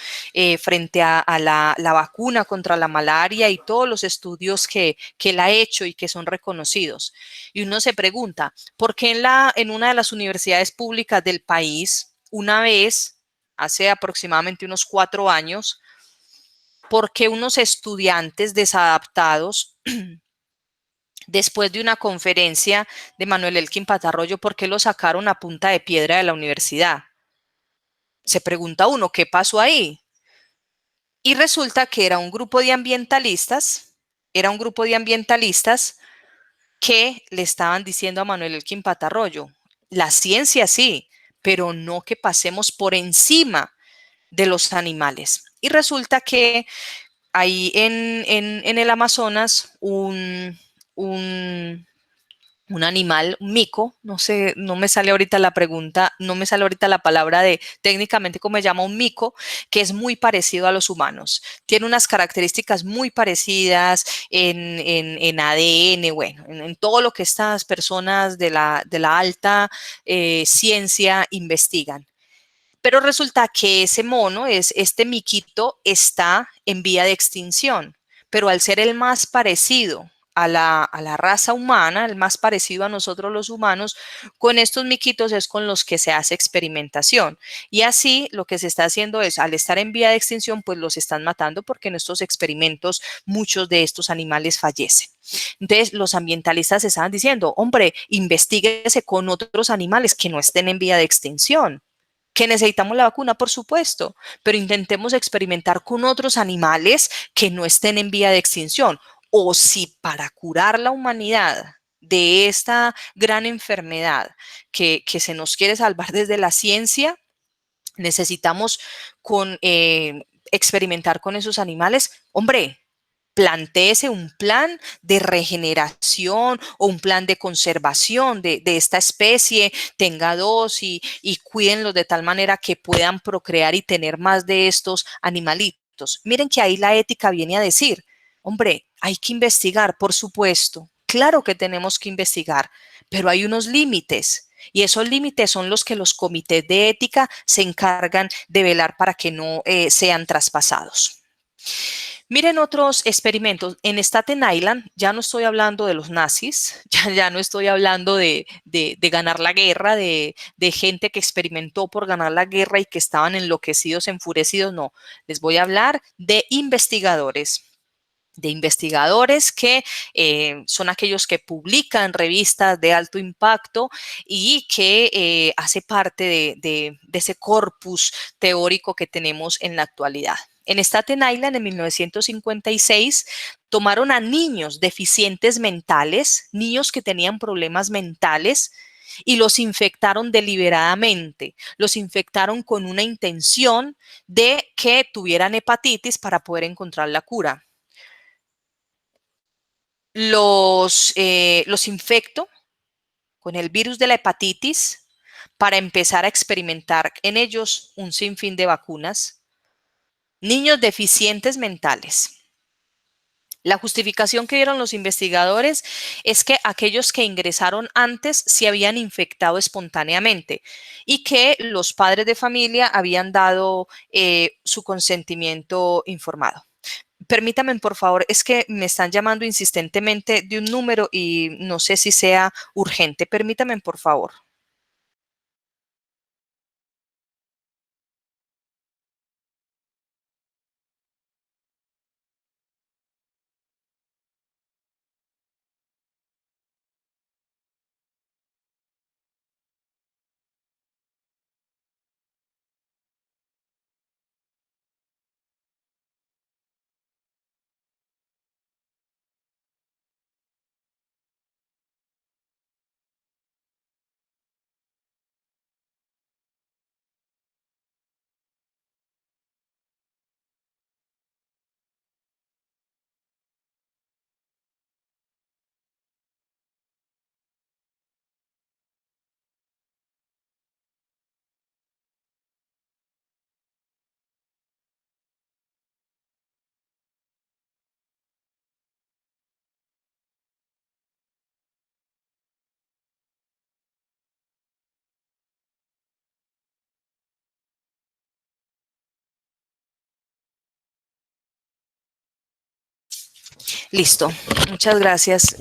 frente a la vacuna contra la malaria y todos los estudios que él ha hecho y que son reconocidos. Y uno se pregunta, ¿por qué en una de las universidades públicas del país, una vez, hace aproximadamente unos 4 años, por qué unos estudiantes desadaptados después de una conferencia de Manuel Elkin Patarroyo, por qué lo sacaron a punta de piedra de la universidad? Se pregunta uno, ¿qué pasó ahí? Y resulta que era un grupo de ambientalistas, que le estaban diciendo a Manuel Elkin Patarroyo, la ciencia sí, pero no que pasemos por encima de los animales. Y resulta que ahí en el Amazonas un animal, un mico, no sé, no me sale ahorita la pregunta, no me sale ahorita la palabra de técnicamente cómo se llama un mico, que es muy parecido a los humanos. Tiene unas características muy parecidas en ADN, bueno, en todo lo que estas personas de la alta ciencia investigan. Pero resulta que ese mono, este miquito, está en vía de extinción, pero al ser el más parecido a la raza humana, el más parecido a nosotros los humanos, con estos miquitos es con los que se hace experimentación. Y así lo que se está haciendo es, al estar en vía de extinción, pues los están matando porque en estos experimentos muchos de estos animales fallecen. Entonces, los ambientalistas estaban diciendo, hombre, investíguese con otros animales que no estén en vía de extinción. ¿Que necesitamos la vacuna? Por supuesto, pero intentemos experimentar con otros animales que no estén en vía de extinción. O si para curar la humanidad de esta gran enfermedad que se nos quiere salvar desde la ciencia, necesitamos experimentar con esos animales, hombre, plantéese un plan de regeneración o un plan de conservación de esta especie, tenga dos y cuídenlos de tal manera que puedan procrear y tener más de estos animalitos. Miren que ahí la ética viene a decir, hombre, hay que investigar, por supuesto, claro que tenemos que investigar, pero hay unos límites. Y esos límites son los que los comités de ética se encargan de velar para que no sean traspasados. Miren otros experimentos. En Staten Island, ya no estoy hablando de los nazis, ya no estoy hablando de ganar la guerra, de gente que experimentó por ganar la guerra y que estaban enloquecidos, enfurecidos, no. Les voy a hablar de investigadores que son aquellos que publican revistas de alto impacto y que hace parte de ese corpus teórico que tenemos en la actualidad. En Staten Island, en 1956, tomaron a niños deficientes mentales, niños que tenían problemas mentales, y los infectaron deliberadamente. Los infectaron con una intención de que tuvieran hepatitis para poder encontrar la cura. Los infecto con el virus de la hepatitis para empezar a experimentar en ellos un sinfín de vacunas. Niños deficientes mentales. La justificación que dieron los investigadores es que aquellos que ingresaron antes se habían infectado espontáneamente y que los padres de familia habían dado su consentimiento informado. Permítame, por favor, es que me están llamando insistentemente de un número y no sé si sea urgente. Permítame, por favor. Listo, muchas gracias.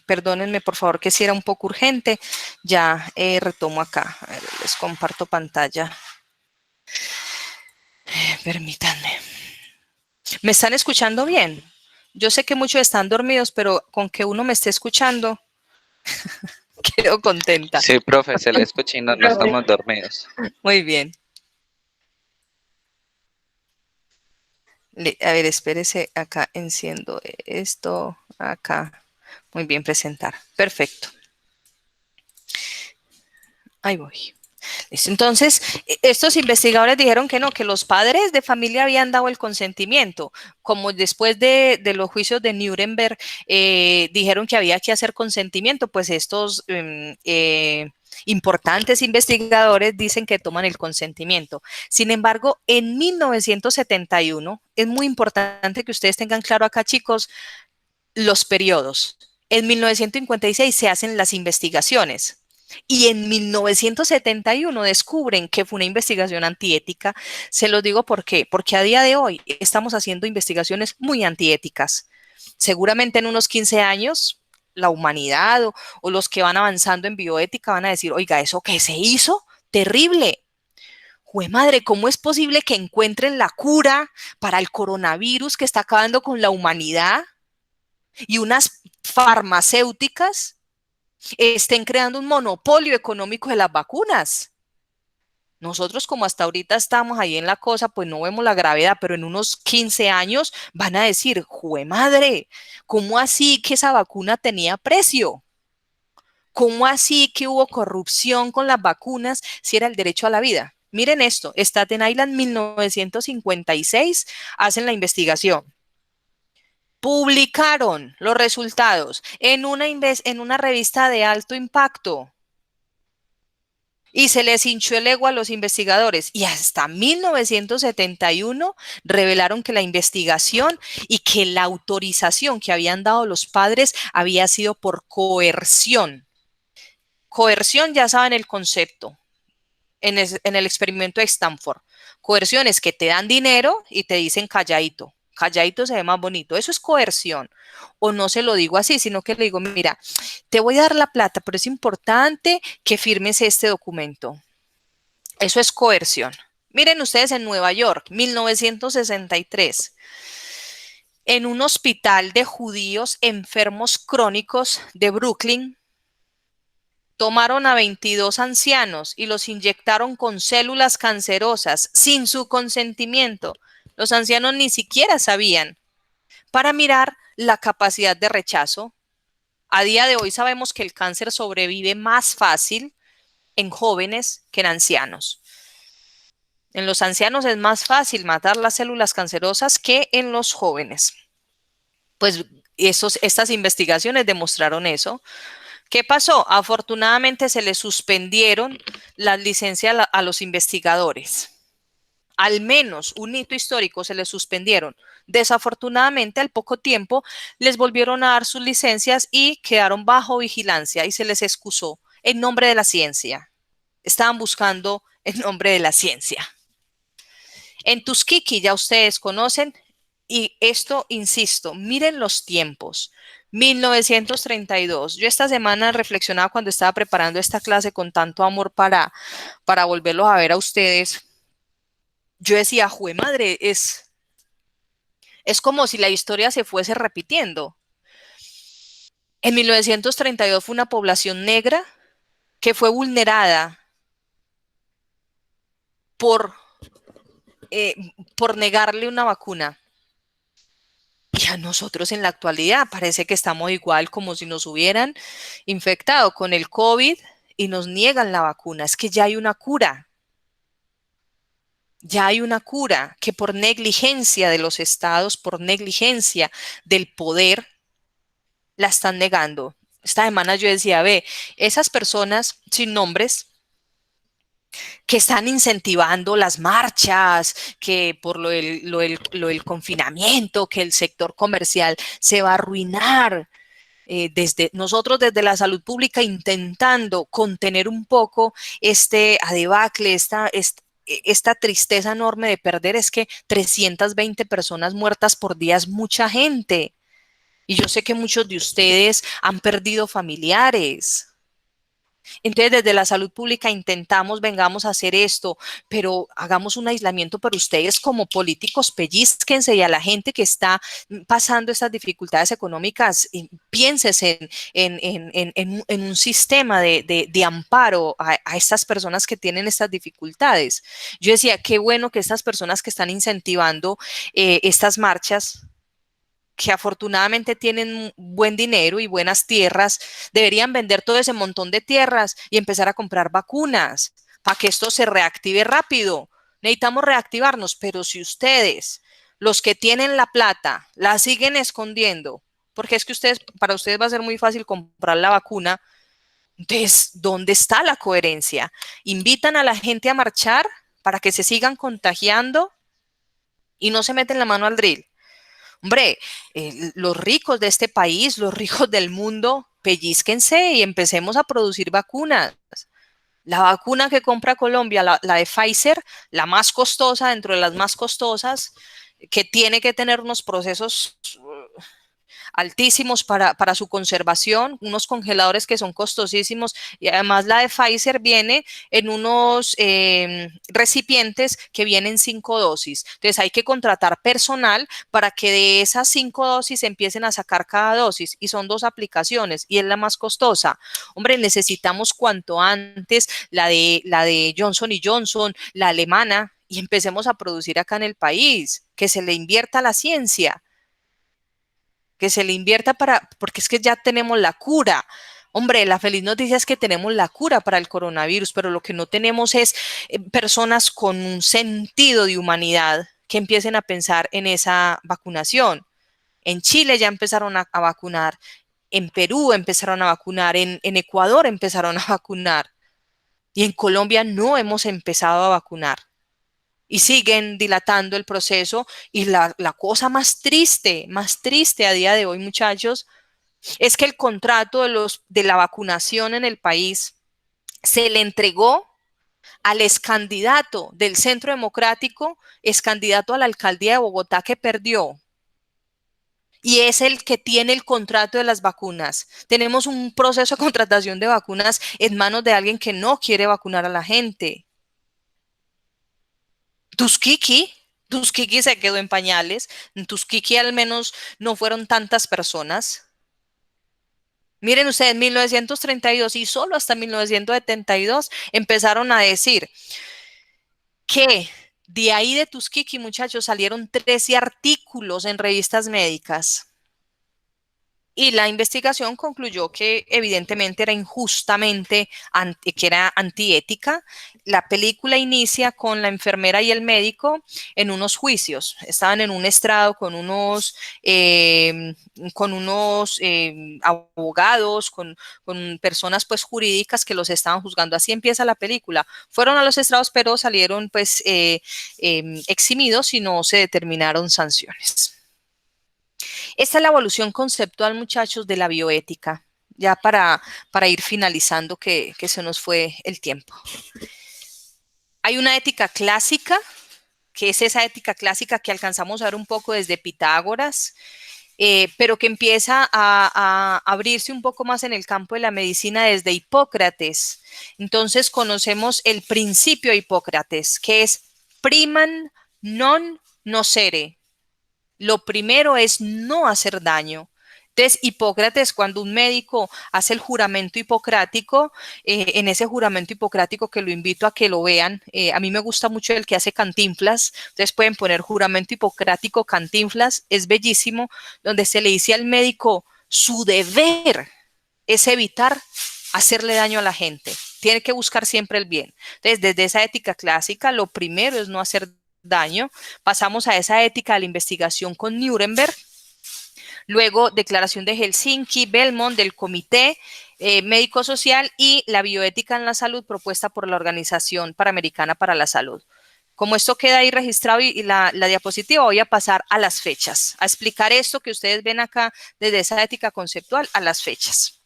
Perdónenme, por favor, que si era un poco urgente. Ya retomo acá. A ver, les comparto pantalla. Permítanme. ¿Me están escuchando bien? Yo sé que muchos están dormidos, pero con que uno me esté escuchando, quedo contenta. Sí, profe, se le escucha y no estamos dormidos. Muy bien. A ver, espérese, acá enciendo esto, acá. Muy bien, presentar. Perfecto. Ahí voy. Listo. Entonces, estos investigadores dijeron que no, que los padres de familia habían dado el consentimiento. Como después de los juicios de Nuremberg dijeron que había que hacer consentimiento, pues estos importantes investigadores dicen que toman el consentimiento. Sin embargo, en 1971, es muy importante que ustedes tengan claro acá, chicos, los periodos. En 1956 se hacen las investigaciones. Y en 1971 descubren que fue una investigación antiética. Se los digo por qué. Porque a día de hoy estamos haciendo investigaciones muy antiéticas. Seguramente en unos 15 años la humanidad o los que van avanzando en bioética van a decir, oiga, ¿eso qué se hizo? Terrible. Jue madre, ¿cómo es posible que encuentren la cura para el coronavirus que está acabando con la humanidad? Y unas farmacéuticas estén creando un monopolio económico de las vacunas. Nosotros como hasta ahorita estamos ahí en la cosa, pues no vemos la gravedad, pero en unos 15 años van a decir, jue madre, ¿cómo así que esa vacuna tenía precio? ¿Cómo así que hubo corrupción con las vacunas si era el derecho a la vida? Miren esto, Staten Island 1956 hacen la investigación. Publicaron los resultados en una revista de alto impacto y se les hinchó el ego a los investigadores y hasta 1971 revelaron que la investigación y que la autorización que habían dado los padres había sido por coerción. Coerción, ya saben el concepto, en el experimento de Stanford. Coerción es que te dan dinero y te dicen calladito. calladito se ve más bonito. Eso es coerción. O no se lo digo así, sino que le digo, mira, te voy a dar la plata, pero es importante que firmes este documento. Eso es coerción. Miren ustedes en Nueva York, 1963, en un hospital de judíos enfermos crónicos de Brooklyn, tomaron a 22 ancianos y los inyectaron con células cancerosas sin su consentimiento. Los ancianos ni siquiera sabían, para mirar la capacidad de rechazo. A día de hoy sabemos que el cáncer sobrevive más fácil en jóvenes que en ancianos. En los ancianos es más fácil matar las células cancerosas que en los jóvenes. Pues estas investigaciones demostraron eso. ¿Qué pasó? Afortunadamente se les suspendieron las licencias a los investigadores. Al menos un hito histórico se les suspendieron. Desafortunadamente, al poco tiempo, les volvieron a dar sus licencias y quedaron bajo vigilancia y se les excusó en nombre de la ciencia. Estaban buscando en nombre de la ciencia. En Tuskegee ya ustedes conocen, y esto, insisto, miren los tiempos. 1932. Yo esta semana reflexionaba cuando estaba preparando esta clase con tanto amor para volverlos a ver a ustedes. Yo decía, jue madre, es como si la historia se fuese repitiendo. En 1932 fue una población negra que fue vulnerada por negarle una vacuna. Y a nosotros en la actualidad parece que estamos igual, como si nos hubieran infectado con el COVID y nos niegan la vacuna. Es que ya hay una cura. Ya hay una cura que por negligencia de los estados, por negligencia del poder, la están negando. Esta semana yo decía, ve, esas personas sin nombres que están incentivando las marchas, que por lo del confinamiento, que el sector comercial se va a arruinar. Nosotros desde la salud pública intentando contener un poco este debacle, esta tristeza enorme de perder, es que 320 personas muertas por día es mucha gente. Y yo sé que muchos de ustedes han perdido familiares. Entonces, desde la salud pública intentamos, vengamos a hacer esto, pero hagamos un aislamiento, pero ustedes como políticos pellizquense, y a la gente que está pasando estas dificultades económicas, piénsese en un sistema de amparo a estas personas que tienen estas dificultades. Yo decía, qué bueno que estas personas que están incentivando estas marchas, que afortunadamente tienen buen dinero y buenas tierras, deberían vender todo ese montón de tierras y empezar a comprar vacunas para que esto se reactive rápido. Necesitamos reactivarnos, pero si ustedes, los que tienen la plata, la siguen escondiendo, porque es que para ustedes va a ser muy fácil comprar la vacuna, entonces, ¿dónde está la coherencia? ¿Invitan a la gente a marchar para que se sigan contagiando y no se meten la mano al drill? Hombre, los ricos de este país, los ricos del mundo, pellizquense y empecemos a producir vacunas. La vacuna que compra Colombia, la de Pfizer, la más costosa, dentro de las más costosas, que tiene que tener unos procesos altísimos para su conservación, unos congeladores que son costosísimos, y además la de Pfizer viene en unos recipientes que vienen 5 dosis. Entonces hay que contratar personal para que de esas 5 dosis empiecen a sacar cada dosis, y son 2 aplicaciones y es la más costosa. Hombre, necesitamos cuanto antes la de Johnson & Johnson, la alemana, y empecemos a producir acá en el país, que se le invierta a la ciencia, que se le invierta porque es que ya tenemos la cura. Hombre, la feliz noticia es que tenemos la cura para el coronavirus, pero lo que no tenemos es personas con un sentido de humanidad que empiecen a pensar en esa vacunación. En Chile ya empezaron a vacunar, en Perú empezaron a vacunar, en Ecuador empezaron a vacunar, y en Colombia no hemos empezado a vacunar. Y siguen dilatando el proceso, y la cosa más triste a día de hoy, muchachos, es que el contrato de la vacunación en el país se le entregó al excandidato del Centro Democrático, excandidato a la alcaldía de Bogotá, que perdió. y es el que tiene el contrato de las vacunas. Tenemos un proceso de contratación de vacunas en manos de alguien que no quiere vacunar a la gente. Tuskegee se quedó en pañales. En Tuskegee al menos no fueron tantas personas. Miren ustedes, en 1932 y solo hasta 1972 empezaron a decir que de ahí de Tuskegee, muchachos, salieron 13 artículos en revistas médicas. Y la investigación concluyó que evidentemente era injustamente, que era antiética. La película inicia con la enfermera y el médico en unos juicios. Estaban en un estrado con unos abogados, con personas pues jurídicas que los estaban juzgando. Así empieza la película. Fueron a los estrados, pero salieron pues eximidos y no se determinaron sanciones. Esta es la evolución conceptual, muchachos, de la bioética, ya para ir finalizando que se nos fue el tiempo. Hay una ética clásica, que es esa ética clásica que alcanzamos a ver un poco desde Pitágoras, pero que empieza a abrirse un poco más en el campo de la medicina desde Hipócrates. Entonces conocemos el principio de Hipócrates, que es primam non nocere. Lo primero es no hacer daño. Entonces, Hipócrates, cuando un médico hace el juramento hipocrático, en ese juramento hipocrático que lo invito a que lo vean, a mí me gusta mucho el que hace Cantinflas, ustedes pueden poner juramento hipocrático Cantinflas, es bellísimo, donde se le dice al médico, su deber es evitar hacerle daño a la gente, tiene que buscar siempre el bien. Entonces, desde esa ética clásica, lo primero es no hacer daño. Pasamos a esa ética de la investigación con Nuremberg. Luego, Declaración de Helsinki, Belmont, del Comité Médico Social y la bioética en la salud propuesta por la Organización Panamericana para la Salud. Como esto queda ahí registrado y la diapositiva, voy a pasar a las fechas, a explicar esto que ustedes ven acá desde esa ética conceptual a las fechas.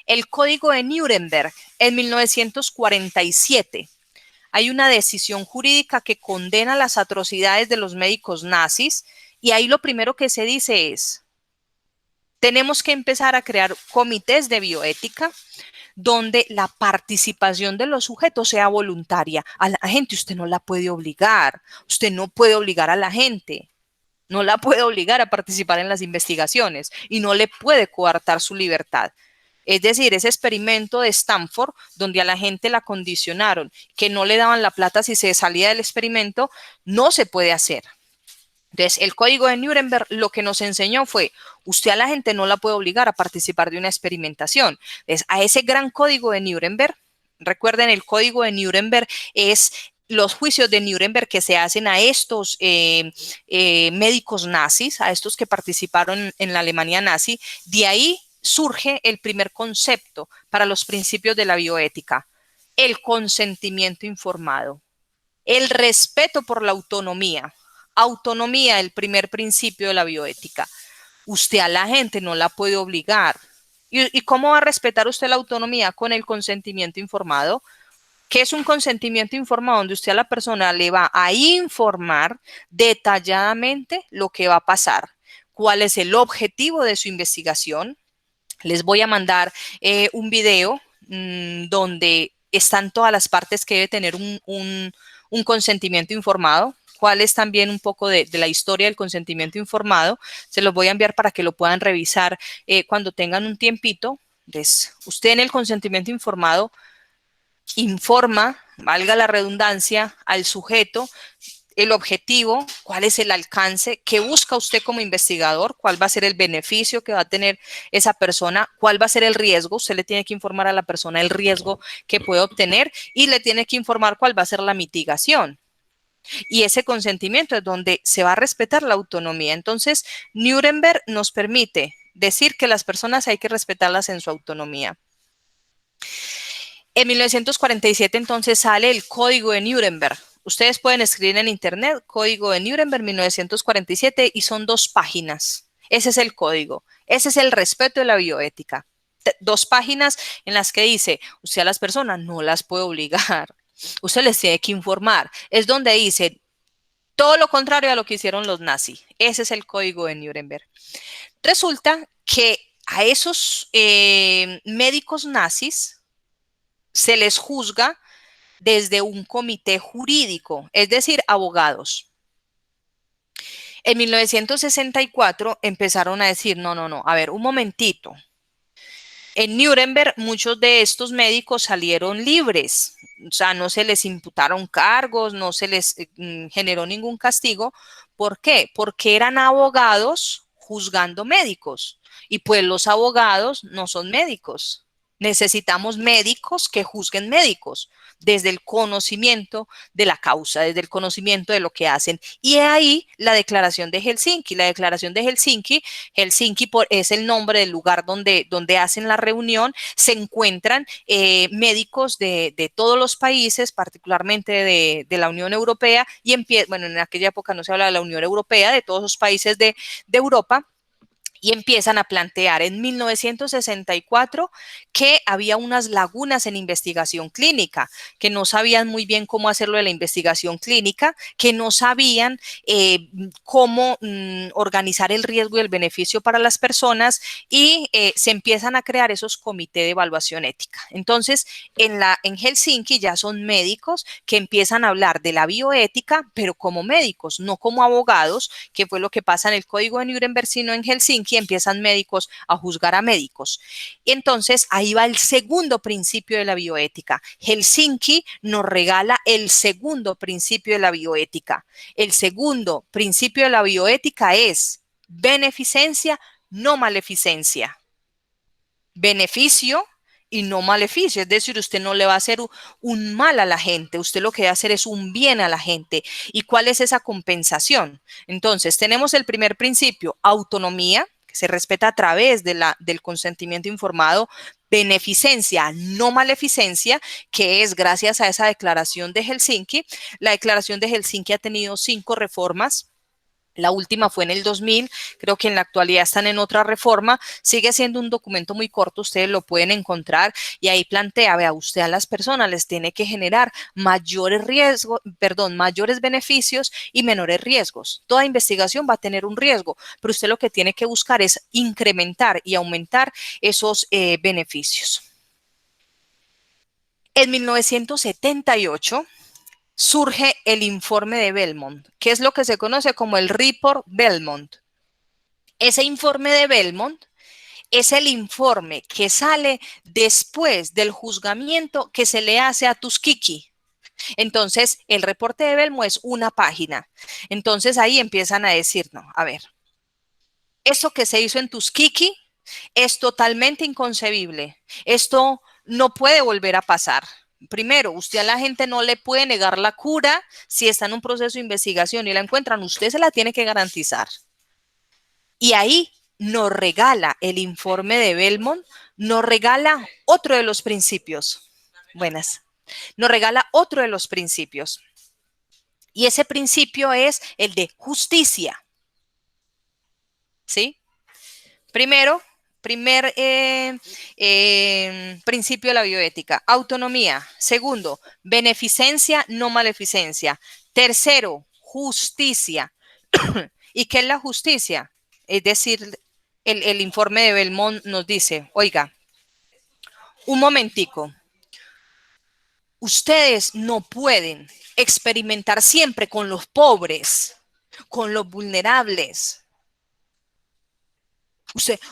El Código de Nuremberg en 1947. Hay una decisión jurídica que condena las atrocidades de los médicos nazis y ahí lo primero que se dice es, tenemos que empezar a crear comités de bioética donde la participación de los sujetos sea voluntaria. A la gente usted no la puede obligar, usted no puede obligar a la gente, no la puede obligar a participar en las investigaciones y no le puede coartar su libertad. Es decir, ese experimento de Stanford, donde a la gente la condicionaron, que no le daban la plata si se salía del experimento, no se puede hacer. Entonces, el Código de Nuremberg lo que nos enseñó fue, usted a la gente no la puede obligar a participar de una experimentación. Entonces, a ese gran Código de Nuremberg, recuerden, el Código de Nuremberg es los juicios de Nuremberg que se hacen a estos médicos nazis, a estos que participaron en la Alemania nazi, de ahí surge el primer concepto para los principios de la bioética, el consentimiento informado, el respeto por la autonomía. Autonomía, el primer principio de la bioética. Usted a la gente no la puede obligar. ¿Y cómo va a respetar usted la autonomía? Con el consentimiento informado. ¿Qué es un consentimiento informado? Donde usted a la persona le va a informar detalladamente lo que va a pasar. ¿Cuál es el objetivo de su investigación? Les voy a mandar un video donde están todas las partes que debe tener un consentimiento informado. Cuál es también un poco de la historia del consentimiento informado. Se los voy a enviar para que lo puedan revisar cuando tengan un tiempito. Entonces, usted en el consentimiento informado informa, valga la redundancia, al sujeto el objetivo, cuál es el alcance, qué busca usted como investigador, cuál va a ser el beneficio que va a tener esa persona, cuál va a ser el riesgo. Usted le tiene que informar a la persona el riesgo que puede obtener y le tiene que informar cuál va a ser la mitigación. Y ese consentimiento es donde se va a respetar la autonomía. Entonces, Nuremberg nos permite decir que las personas hay que respetarlas en su autonomía. En 1947 entonces sale el Código de Nuremberg. Ustedes pueden escribir en internet Código de Nuremberg 1947 y son 2 páginas. Ese es el código. Ese es el respeto de la bioética. 2 páginas en las que dice, usted a las personas no las puede obligar. Usted les tiene que informar. Es donde dice, Todo lo contrario a lo que hicieron los nazis. Ese es el código de Nuremberg. Resulta que a esos médicos nazis se les juzga desde un comité jurídico, es decir, abogados. En 1964 empezaron a decir, no, a ver, un momentito. En Nuremberg muchos de estos médicos salieron libres, o sea, no se les imputaron cargos, no se les generó ningún castigo. ¿Por qué? Porque eran abogados juzgando médicos y pues los abogados no son médicos. Necesitamos médicos que juzguen médicos desde el conocimiento de la causa, desde el conocimiento de lo que hacen. Y ahí la declaración de Helsinki. La declaración de Helsinki, es el nombre del lugar donde hacen la reunión. Se encuentran médicos de todos los países, particularmente de la Unión Europea, y bueno, en aquella época no se habla de la Unión Europea, de todos los países de Europa. Y empiezan a plantear en 1964 que había unas lagunas en investigación clínica, que no sabían muy bien cómo hacerlo de la investigación clínica, que no sabían cómo organizar el riesgo y el beneficio para las personas y se empiezan a crear esos comités de evaluación ética. Entonces, en Helsinki ya son médicos que empiezan a hablar de la bioética, pero como médicos, no como abogados, que fue lo que pasa en el Código de Nuremberg, sino en Helsinki empiezan médicos a juzgar a médicos. Y entonces ahí va el segundo principio de la bioética. Helsinki nos regala el segundo principio de la bioética. El segundo principio de la bioética es beneficencia, no maleficencia. Beneficio y no maleficio, es decir, usted no le va a hacer un mal a la gente, usted lo que va a hacer es un bien a la gente. ¿Y cuál es esa compensación? Entonces, tenemos el primer principio, autonomía, que se respeta a través del consentimiento informado, beneficencia, no maleficencia, que es gracias a esa declaración de Helsinki. La declaración de Helsinki ha tenido 5 reformas. La última fue en el 2000, creo que en la actualidad están en otra reforma, sigue siendo un documento muy corto, ustedes lo pueden encontrar y ahí plantea, vea, usted a las personas les tiene que generar mayores beneficios y menores riesgos. Toda investigación va a tener un riesgo, pero usted lo que tiene que buscar es incrementar y aumentar esos beneficios. En 1978, surge el informe de Belmont, que es lo que se conoce como el Report Belmont. Ese informe de Belmont es el informe que sale después del juzgamiento que se le hace a Tuskegee. Entonces, el reporte de Belmont es una página. Entonces, ahí empiezan a decir, no, a ver, eso que se hizo en Tuskegee es totalmente inconcebible. Esto no puede volver a pasar. Primero, usted a la gente no le puede negar la cura si está en un proceso de investigación y la encuentran, usted se la tiene que garantizar. Y ahí nos regala el informe de Belmont, nos regala otro de los principios. Buenas. Nos regala otro de los principios. Y ese principio es el de justicia. ¿Sí? Primer principio de la bioética, autonomía. Segundo, beneficencia, no maleficencia. Tercero, justicia. ¿Y qué es la justicia? Es decir, el informe de Belmont nos dice, oiga, un momentico, ustedes no pueden experimentar siempre con los pobres, con los vulnerables.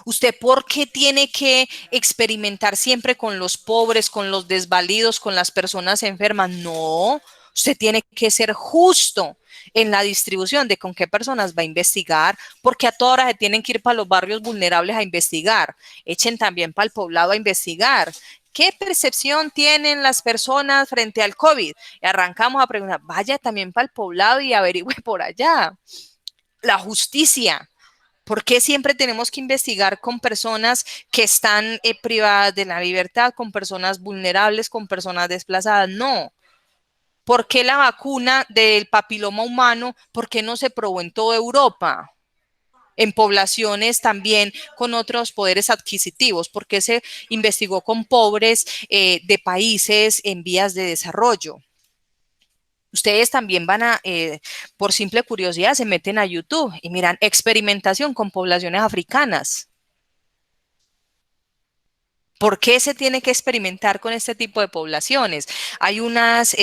¿Usted por qué tiene que experimentar siempre con los pobres, con los desvalidos, con las personas enfermas? No, usted tiene que ser justo en la distribución de con qué personas va a investigar, porque a toda hora se tienen que ir para los barrios vulnerables a investigar. Echen también para el poblado a investigar. ¿Qué percepción tienen las personas frente al COVID? Y arrancamos a preguntar, vaya también para el poblado y averigüe por allá. La justicia. ¿Por qué siempre tenemos que investigar con personas que están privadas de la libertad, con personas vulnerables, con personas desplazadas? No. ¿Por qué la vacuna del papiloma humano, por qué no se probó en toda Europa? En poblaciones también con otros poderes adquisitivos, ¿por qué se investigó con pobres de países en vías de desarrollo? Ustedes también van a, por simple curiosidad, se meten a YouTube y miran experimentación con poblaciones africanas. ¿Por qué se tiene que experimentar con este tipo de poblaciones? Hay unos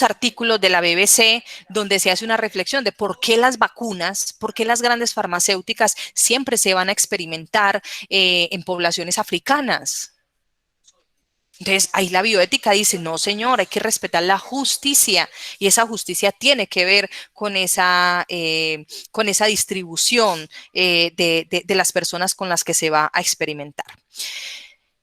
artículos de la BBC donde se hace una reflexión de por qué las vacunas, por qué las grandes farmacéuticas siempre se van a experimentar en poblaciones africanas. Entonces, ahí la bioética dice, no, señor, hay que respetar la justicia y esa justicia tiene que ver con esa distribución de las personas con las que se va a experimentar.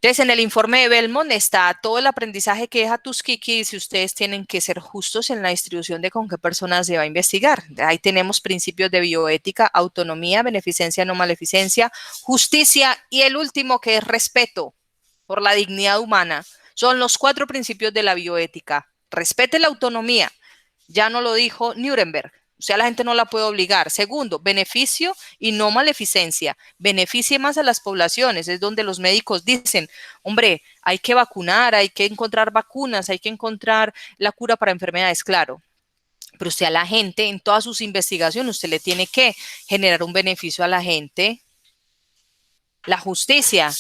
Entonces, en el informe de Belmont está todo el aprendizaje que deja Tuskegee y dice ustedes tienen que ser justos en la distribución de con qué personas se va a investigar. Ahí tenemos principios de bioética, autonomía, beneficencia, no maleficencia, justicia y el último que es respeto por la dignidad humana. Son los 4 principios de la bioética. Respete la autonomía. Ya no lo dijo Nuremberg. O sea, la gente no la puede obligar. Segundo, beneficio y no maleficencia. Beneficie más a las poblaciones. Es donde los médicos dicen, hombre, hay que vacunar, hay que encontrar vacunas, hay que encontrar la cura para enfermedades, claro. Pero usted a la gente, en todas sus investigaciones, usted le tiene que generar un beneficio a la gente. La justicia.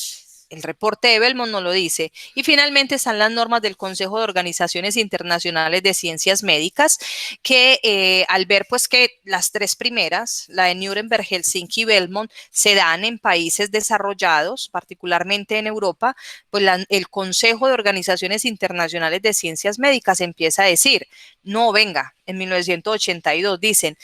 El reporte de Belmont no lo dice. Y finalmente están las normas del Consejo de Organizaciones Internacionales de Ciencias Médicas, que al ver pues que las 3 primeras, la de Nuremberg, Helsinki y Belmont, se dan en países desarrollados, particularmente en Europa, pues el Consejo de Organizaciones Internacionales de Ciencias Médicas empieza a decir, no, venga, en 1982 dicen,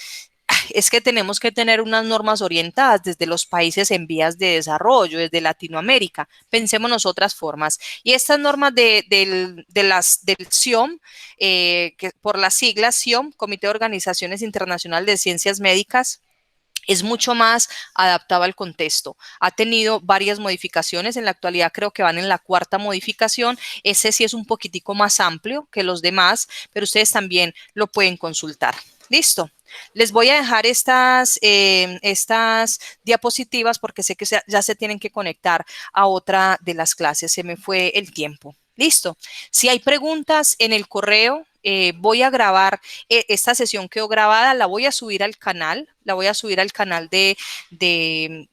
es que tenemos que tener unas normas orientadas desde los países en vías de desarrollo, desde Latinoamérica. Pensémonos otras formas. Y estas normas del CIOM, que por las siglas CIOM, Comité de Organizaciones Internacionales de Ciencias Médicas, es mucho más adaptado al contexto. Ha tenido varias modificaciones, en la actualidad creo que van en la 4ª modificación. Ese sí es un poquitico más amplio que los demás, pero ustedes también lo pueden consultar. Listo. Les voy a dejar estas diapositivas porque sé que ya se tienen que conectar a otra de las clases. Se me fue el tiempo. Listo. Si hay preguntas en el correo, voy a grabar, esta sesión quedó grabada, la voy a subir al canal, del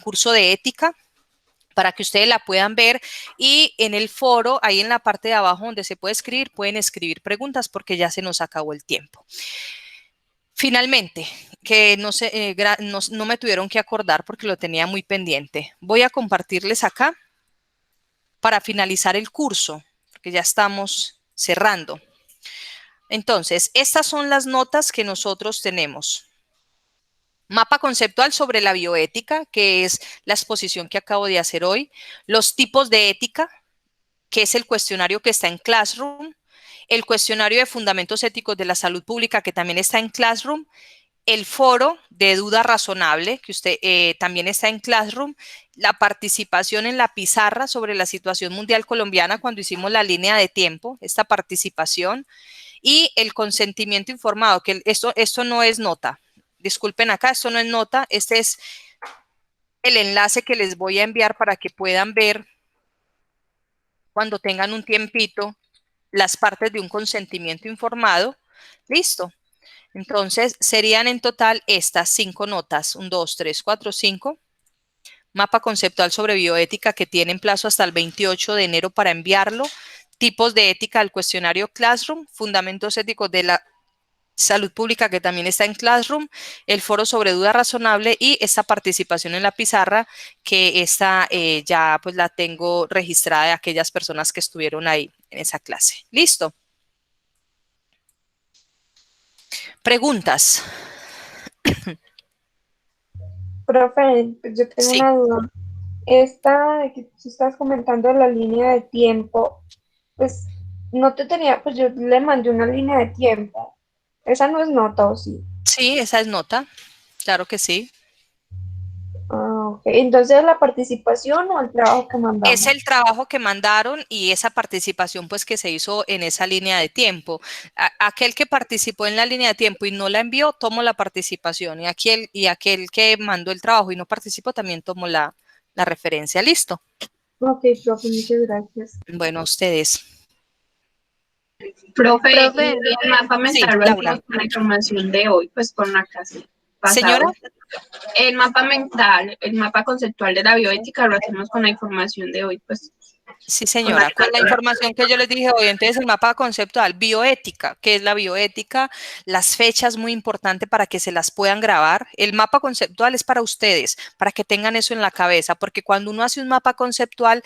curso de ética para que ustedes la puedan ver y en el foro, ahí en la parte de abajo donde se puede escribir, pueden escribir preguntas porque ya se nos acabó el tiempo. Finalmente, que no me tuvieron que acordar porque lo tenía muy pendiente. Voy a compartirles acá para finalizar el curso, porque ya estamos cerrando. Entonces, estas son las notas que nosotros tenemos. Mapa conceptual sobre la bioética, que es la exposición que acabo de hacer hoy. Los tipos de ética, que es el cuestionario que está en Classroom. El cuestionario de fundamentos éticos de la salud pública, que también está en Classroom. El foro de duda razonable, que usted también está en Classroom, la participación en la pizarra sobre la situación mundial colombiana cuando hicimos la línea de tiempo, esta participación, y el consentimiento informado, que esto no es nota. Disculpen acá, esto no es nota, este es el enlace que les voy a enviar para que puedan ver cuando tengan un tiempito las partes de un consentimiento informado. Listo. Entonces, serían en total estas 5 notas, 1, 2, 3, 4, 5. Mapa conceptual sobre bioética que tienen plazo hasta el 28 de enero para enviarlo. Tipos de ética del cuestionario Classroom. Fundamentos éticos de la salud pública que también está en Classroom. El foro sobre duda razonable y esta participación en la pizarra que esta ya pues la tengo registrada de aquellas personas que estuvieron ahí en esa clase. ¿Listo? ¿Preguntas? Profe, pues yo tengo Sí. una duda. Esta de que tú estás comentando de la línea de tiempo, pues no te tenía, pues yo le mandé una línea de tiempo. Esa no es nota, ¿o sí? Sí, esa es nota. Claro que sí. Ah, ok. Entonces, ¿la participación o el trabajo que Es mandamos? el trabajo que mandaron y esa participación pues que se hizo en esa línea de tiempo. Aquel que participó en la línea de tiempo y no la envió, tomó la participación y aquel que mandó el trabajo y no participó también tomó la referencia. ¿Listo? Ok, profe, muchas gracias. Bueno, ustedes. Profe, y Profe, el mapa Sí, mental lo Laura. hacemos con la información de hoy, pues con la clase pasada. Señora, El mapa mental, el mapa conceptual de la bioética lo hacemos con la información de hoy, pues. sí, señora, con la información que yo les dije hoy, entonces el mapa conceptual, bioética, ¿qué es la bioética? Las fechas, muy importante para que se las puedan grabar. El mapa conceptual es para ustedes, para que tengan eso en la cabeza, porque cuando uno hace un mapa conceptual,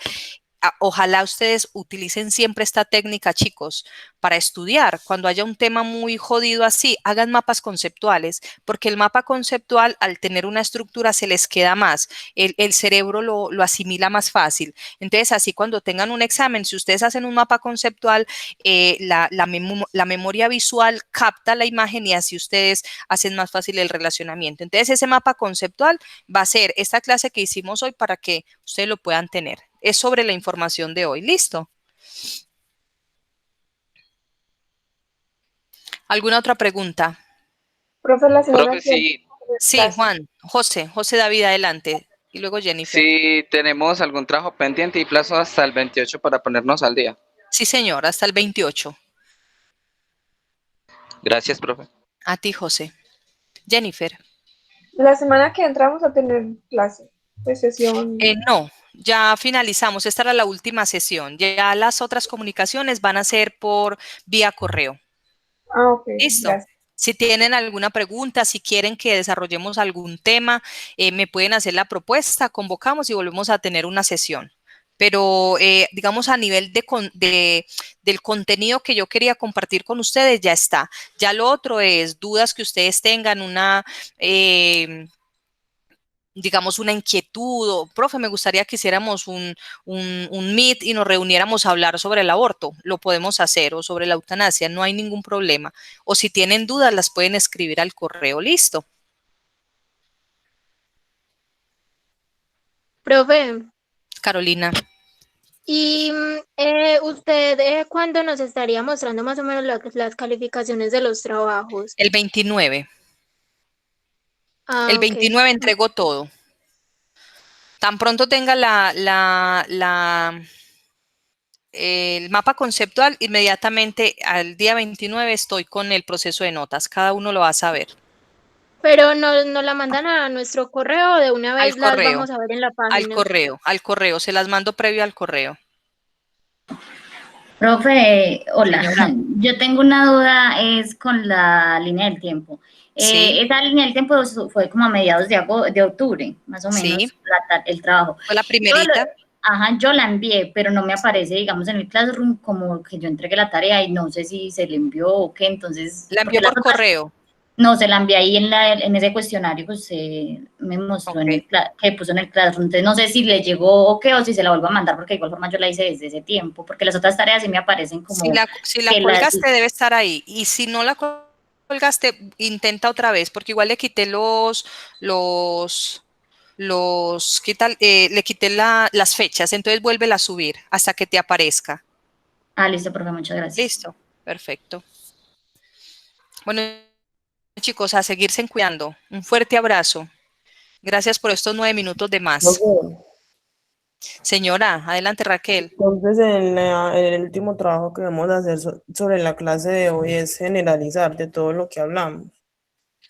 ojalá ustedes utilicen siempre esta técnica, chicos, para estudiar. Cuando haya un tema muy jodido así, hagan mapas conceptuales, porque el mapa conceptual, al tener una estructura, se les queda más. El cerebro lo asimila más fácil. Entonces, así cuando tengan un examen, si ustedes hacen un mapa conceptual, la memoria visual capta la imagen y así ustedes hacen más fácil el relacionamiento. Entonces, ese mapa conceptual va a ser esta clase que hicimos hoy para que ustedes lo puedan tener. Es sobre la información de hoy. ¿Listo? ¿Alguna otra pregunta? Profe, la semana Profe, que sí, Sí, Juan, José David, adelante. Y luego Jennifer. sí tenemos algún trabajo pendiente y plazo hasta el 28 para ponernos al día. Sí, señor, hasta el 28. Gracias, profe. A ti, José. Jennifer. la semana que entramos a tener clase, pues sesión. No, ya finalizamos. Esta era la última sesión. Ya las otras comunicaciones van a ser por vía correo. Ah, ok, Listo. gracias. Si tienen alguna pregunta, si quieren que desarrollemos algún tema, me pueden hacer la propuesta, convocamos y volvemos a tener una sesión. Pero, digamos, a nivel del contenido que yo quería compartir con ustedes, ya está. Ya lo otro es dudas que ustedes tengan, digamos, una inquietud, o, profe, me gustaría que hiciéramos un meet y nos reuniéramos a hablar sobre el aborto. Lo podemos hacer, o sobre la eutanasia, no hay ningún problema. O si tienen dudas, las pueden escribir al correo. Listo. profe, Carolina, ¿y usted cuándo nos estaría mostrando más o menos las calificaciones de los trabajos? el 29. El Ah, ok. 29 entrego todo. Tan pronto tenga el mapa conceptual, inmediatamente al día 29 estoy con el proceso de notas. Cada uno lo va a saber. Pero nos la mandan a nuestro correo, de una Al vez las correo, vamos a ver en la al página. correo, al correo. Se las mando previo al correo. Profe, hola. Señora. Yo tengo una duda, es con la línea del tiempo. Sí, Esa línea del tiempo fue como a mediados de octubre, más o sí, menos, el trabajo. fue la primerita. Yo la envié, pero no me aparece, digamos, en el Classroom como que yo entregué la tarea y no sé si se le envió o qué, entonces... La envió porque las por otras- correo. No, se la envié ahí en ese cuestionario que usted me mostró, Ok. que puso en el Classroom. Entonces, no sé si le llegó o qué, o si se la vuelvo a mandar, porque de igual forma yo la hice desde ese tiempo, porque las otras tareas sí me aparecen Si como la que colgaste, debe estar ahí. Y si no la colgaste, intenta otra vez, porque igual le quité le quité las fechas, entonces vuélvela a subir hasta que te aparezca. Listo, profe, muchas gracias. Listo, perfecto. Bueno, chicos, a seguirse cuidando. Un fuerte abrazo. Gracias por estos 9 minutos de más. Profe, Señora, adelante, Raquel. entonces, en el último trabajo que vamos a hacer sobre la clase de hoy es generalizar de todo lo que hablamos.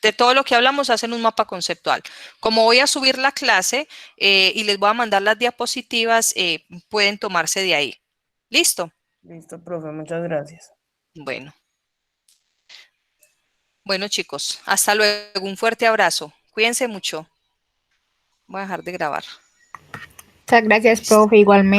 De todo lo que hablamos, hacen un mapa conceptual. Como voy a subir la clase y les voy a mandar las diapositivas, pueden tomarse de ahí. ¿Listo? Listo, profe, muchas gracias. Bueno. Bueno, chicos, hasta luego. Un fuerte abrazo. Cuídense mucho. Voy a dejar de grabar. Muchas gracias, profe, igualmente.